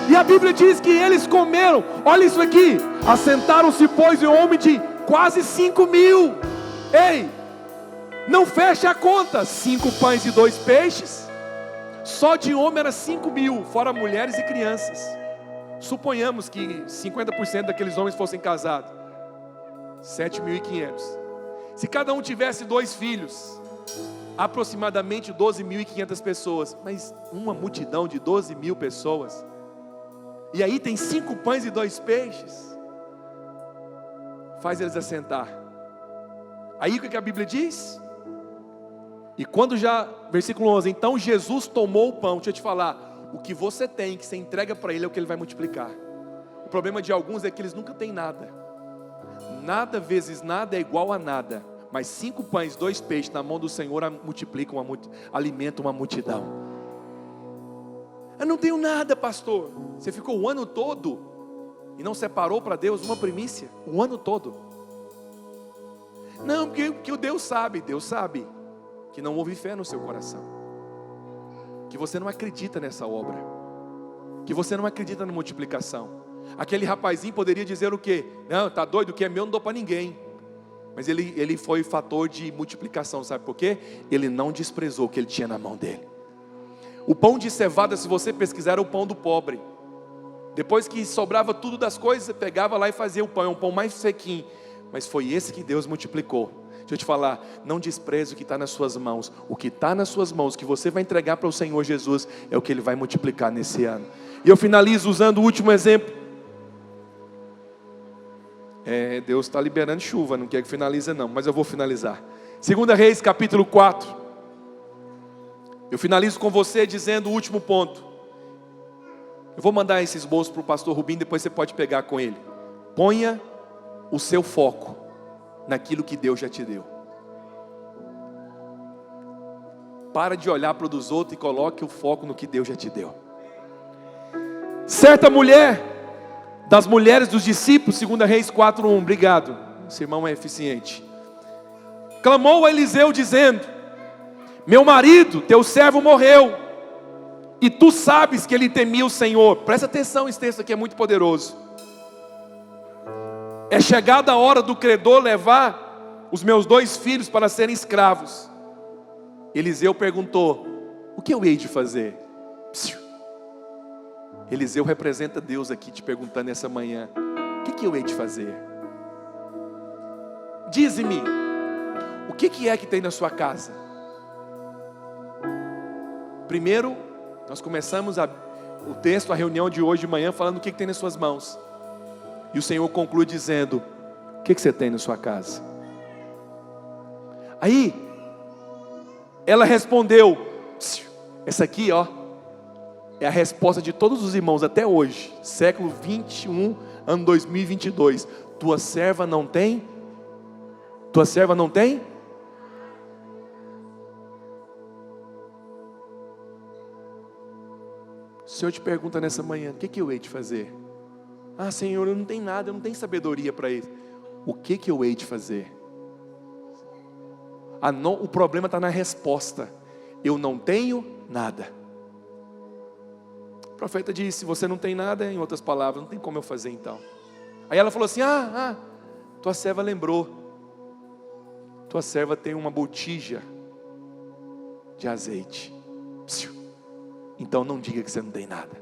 E a Bíblia diz que eles comeram. Olha isso aqui. Assentaram-se, pois, um homem de quase 5.000. Ei, não fecha a conta. 5 pães e 2 peixes. Só de homem era 5.000, fora mulheres e crianças. Suponhamos que 50% daqueles homens fossem casados, 7.500. Se cada um tivesse 2 filhos, aproximadamente 12.500 pessoas. Mas uma multidão de 12.000 pessoas. E aí tem 5 pães e 2 peixes. Faz eles assentar. Aí o que a Bíblia diz? E quando já, versículo 11, então Jesus tomou o pão. Deixa eu te falar, o que você tem, que você entrega para Ele, é o que Ele vai multiplicar. O problema de alguns é que eles nunca têm nada. Nada vezes nada é igual a nada. Mas 5 pães, 2 peixes na mão do Senhor multiplicam, alimentam uma multidão. Eu não tenho nada, pastor. Você ficou o ano todo e não separou para Deus uma primícia? O ano todo. Não, porque o Deus sabe que não houve fé no seu coração, que você não acredita nessa obra, que você não acredita na multiplicação. Aquele rapazinho poderia dizer o quê? Não, tá doido, o que é meu não dou para ninguém. Mas ele foi fator de multiplicação, sabe por quê? Ele não desprezou o que ele tinha na mão dele. O pão de cevada, se você pesquisar, era o pão do pobre. Depois que sobrava tudo das coisas, você pegava lá e fazia o pão, é um pão mais sequinho. Mas foi esse que Deus multiplicou. Deixa eu te falar, não despreze o que está nas suas mãos. O que está nas suas mãos, que você vai entregar para o Senhor Jesus, é o que Ele vai multiplicar nesse ano. E eu finalizo usando o último exemplo. Deus está liberando chuva, não quer que finalize não, mas eu vou finalizar. 2 Reis capítulo 4. Eu finalizo com você dizendo o último ponto. Eu vou mandar esses bolsos para o pastor Rubinho, depois você pode pegar com ele. Ponha o seu foco naquilo que Deus já te deu. Para de olhar para o dos outros e coloque o foco no que Deus já te deu. Certa mulher, das mulheres dos discípulos, 2 Reis 4:1, obrigado, esse irmão é eficiente. Clamou a Eliseu dizendo: meu marido, teu servo morreu. E tu sabes que ele temia o Senhor. Presta atenção, esse texto aqui é muito poderoso. É chegada a hora do credor levar os meus 2 filhos para serem escravos. Eliseu perguntou: o que eu hei de fazer? Psiu. Eliseu representa Deus aqui te perguntando essa manhã: o que eu hei de fazer? Dize-me, o que é que tem na sua casa? Primeiro, nós começamos o texto, a reunião de hoje de manhã, falando o que tem nas suas mãos. E o Senhor conclui dizendo: o que você tem na sua casa? Aí, ela respondeu, essa aqui ó, é a resposta de todos os irmãos até hoje, século 21, ano 2022. Tua serva não tem? Tua serva não tem? O Senhor te pergunta nessa manhã: o que eu hei de fazer? Ah, Senhor, eu não tenho nada, eu não tenho sabedoria para isso. O que eu hei de fazer? O problema está na resposta: eu não tenho nada. O profeta disse: você não tem nada, em outras palavras, não tem como eu fazer então. Aí ela falou assim: tua serva lembrou, tua serva tem uma botija de azeite. Então não diga que você não tem nada.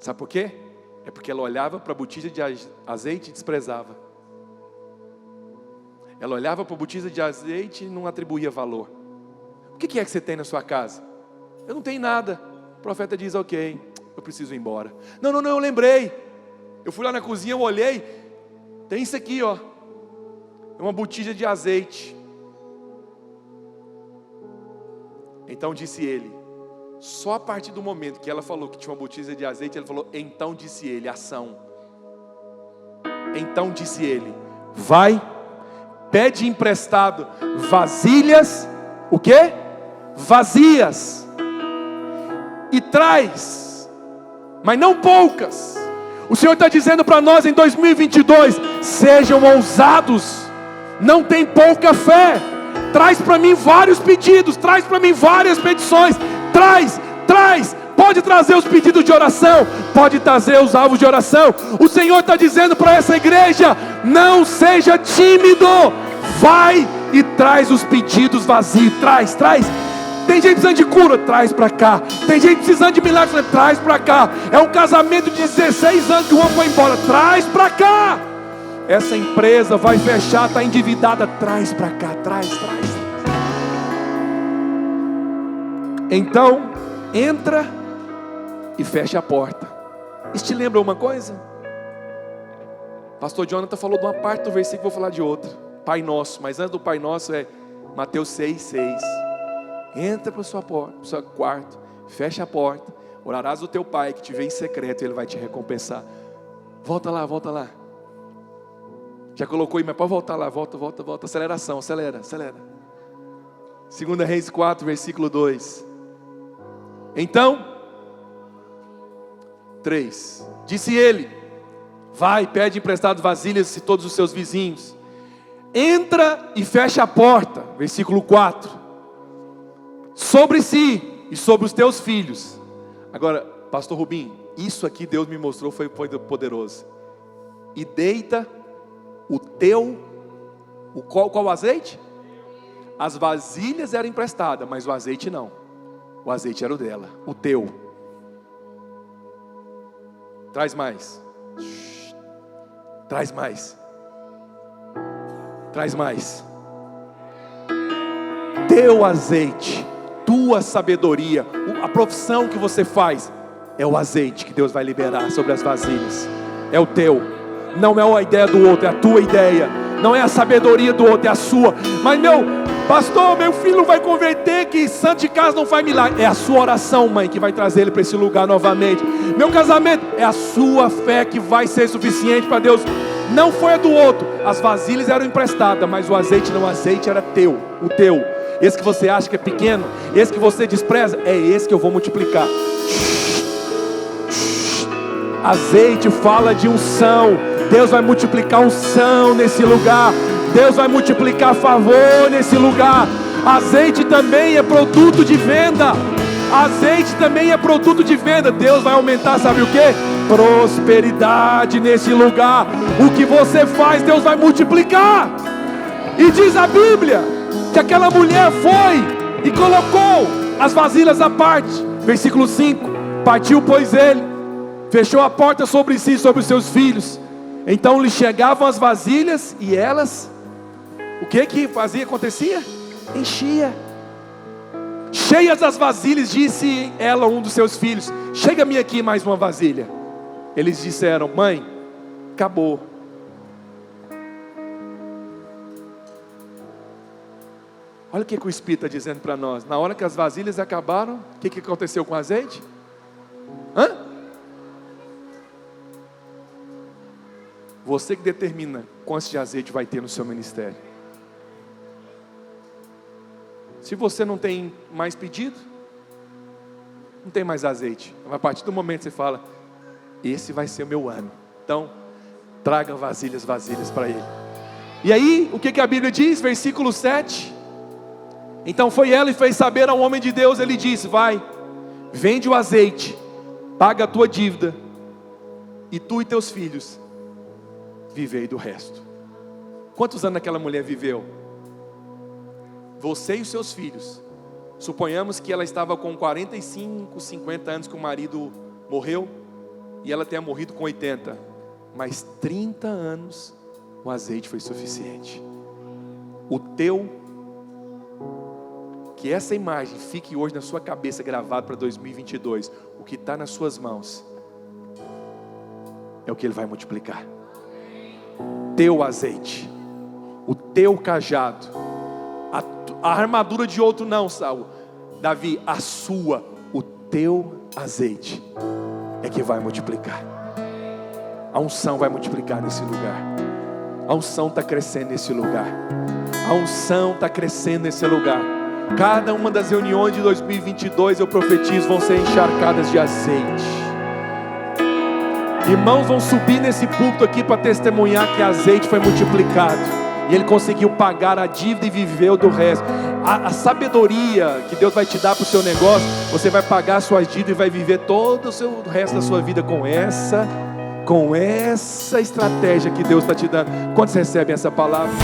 Sabe por quê? É porque ela olhava para a botija de azeite e desprezava. Ela olhava para a botija de azeite e não atribuía valor. O que é que você tem na sua casa? Eu não tenho nada. O profeta diz: ok, eu preciso ir embora. Não, eu lembrei. Eu fui lá na cozinha, eu olhei. Tem isso aqui ó. É uma botija de azeite. Então disse ele. Só a partir do momento que ela falou que tinha uma botija de azeite, ele falou: então disse ele, ação. Então disse ele: vai, pede emprestado vasilhas, o quê? Vazias, e traz, mas não poucas. O Senhor está dizendo para nós em 2022: sejam ousados, não tem pouca fé. Traz para mim vários pedidos, traz para mim várias petições. Traz, pode trazer os pedidos de oração, pode trazer os alvos de oração. O Senhor está dizendo para essa igreja: não seja tímido, vai e traz os pedidos vazios, traz. Tem gente precisando de cura, traz para cá. Tem gente precisando de milagre, traz para cá. É um casamento de 16 anos que o homem foi embora, traz para cá. Essa empresa vai fechar, está endividada, traz para cá, traz. Então, entra e fecha a porta. Isso te lembra uma coisa? Pastor Jonathan falou de uma parte do versículo, vou falar de outra. Pai Nosso, mas antes do Pai Nosso é Mateus 6,6. Entra para o seu quarto, fecha a porta, orarás o teu Pai que te vê em secreto e Ele vai te recompensar. Volta lá. Já colocou aí, mas pode voltar lá, volta. Aceleração, acelera. 2 Reis 4, versículo 2. Então, 3, disse ele: vai, pede emprestado vasilhas de todos os seus vizinhos. Entra e fecha a porta. Versículo 4. Sobre si e sobre os teus filhos. Agora, pastor Rubim, isso aqui Deus me mostrou, foi poderoso. E deita qual azeite? As vasilhas eram emprestadas, mas o azeite não. O azeite era o dela, o teu. Traz mais. Traz mais. Teu azeite, tua sabedoria, a profissão que você faz, é o azeite que Deus vai liberar sobre as vasilhas. É o teu. Não é a ideia do outro, é a tua ideia. Não é a sabedoria do outro, é a sua. Mas pastor, meu filho não vai converter, que santo de casa não faz milagre. É a sua oração, mãe, que vai trazer ele para esse lugar novamente. Meu casamento, é a sua fé que vai ser suficiente para Deus. Não foi a do outro. As vasilhas eram emprestadas, mas o azeite não, o azeite era teu, o teu. Esse que você acha que é pequeno, esse que você despreza, é esse que eu vou multiplicar. Azeite fala de unção. Deus vai multiplicar unção nesse lugar. Deus vai multiplicar favor nesse lugar. Azeite também é produto de venda. Azeite também é produto de venda. Deus vai aumentar, sabe o que? Prosperidade nesse lugar. O que você faz, Deus vai multiplicar. E diz a Bíblia que aquela mulher foi e colocou as vasilhas à parte. Versículo 5: partiu, pois, ele, fechou a porta sobre si e sobre os seus filhos. Então lhe chegavam as vasilhas e elas, o que fazia, acontecia? Enchia. Cheias as vasilhas, disse ela a um dos seus filhos: chega-me aqui mais uma vasilha. Eles disseram: mãe, acabou. Olha o que o Espírito está dizendo para nós. Na hora que as vasilhas acabaram, o que aconteceu com o azeite? Você que determina quanto de azeite vai ter no seu ministério. Se você não tem mais pedido, não tem mais azeite. A partir do momento que você fala: esse vai ser o meu ano, então traga vasilhas para ele. E aí, o que a Bíblia diz? Versículo 7: então foi ela e fez saber ao homem de Deus. Ele disse: vai, vende o azeite, paga a tua dívida, e tu e teus filhos vivei do resto. Quantos anos aquela mulher viveu? Você e os seus filhos. Suponhamos que ela estava com 45, 50 anos que o marido morreu, e ela tenha morrido com 80. Mas 30 anos o azeite foi suficiente. Que essa imagem fique hoje na sua cabeça, gravado para 2022. O que está nas suas mãos é o que Ele vai multiplicar. Teu azeite, o teu cajado, a armadura de outro não, Saul. Davi, o teu azeite é que vai multiplicar. A unção vai multiplicar nesse lugar. A unção está crescendo nesse lugar. A unção está crescendo nesse lugar. Cada uma das reuniões de 2022, eu profetizo, vão ser encharcadas de azeite. Irmãos vão subir nesse púlpito aqui para testemunhar que azeite foi multiplicado. E ele conseguiu pagar a dívida e viveu do resto. A sabedoria que Deus vai te dar para o seu negócio, você vai pagar a sua dívida e vai viver todo o resto da sua vida com essa estratégia que Deus está te dando. Quantos recebem essa palavra?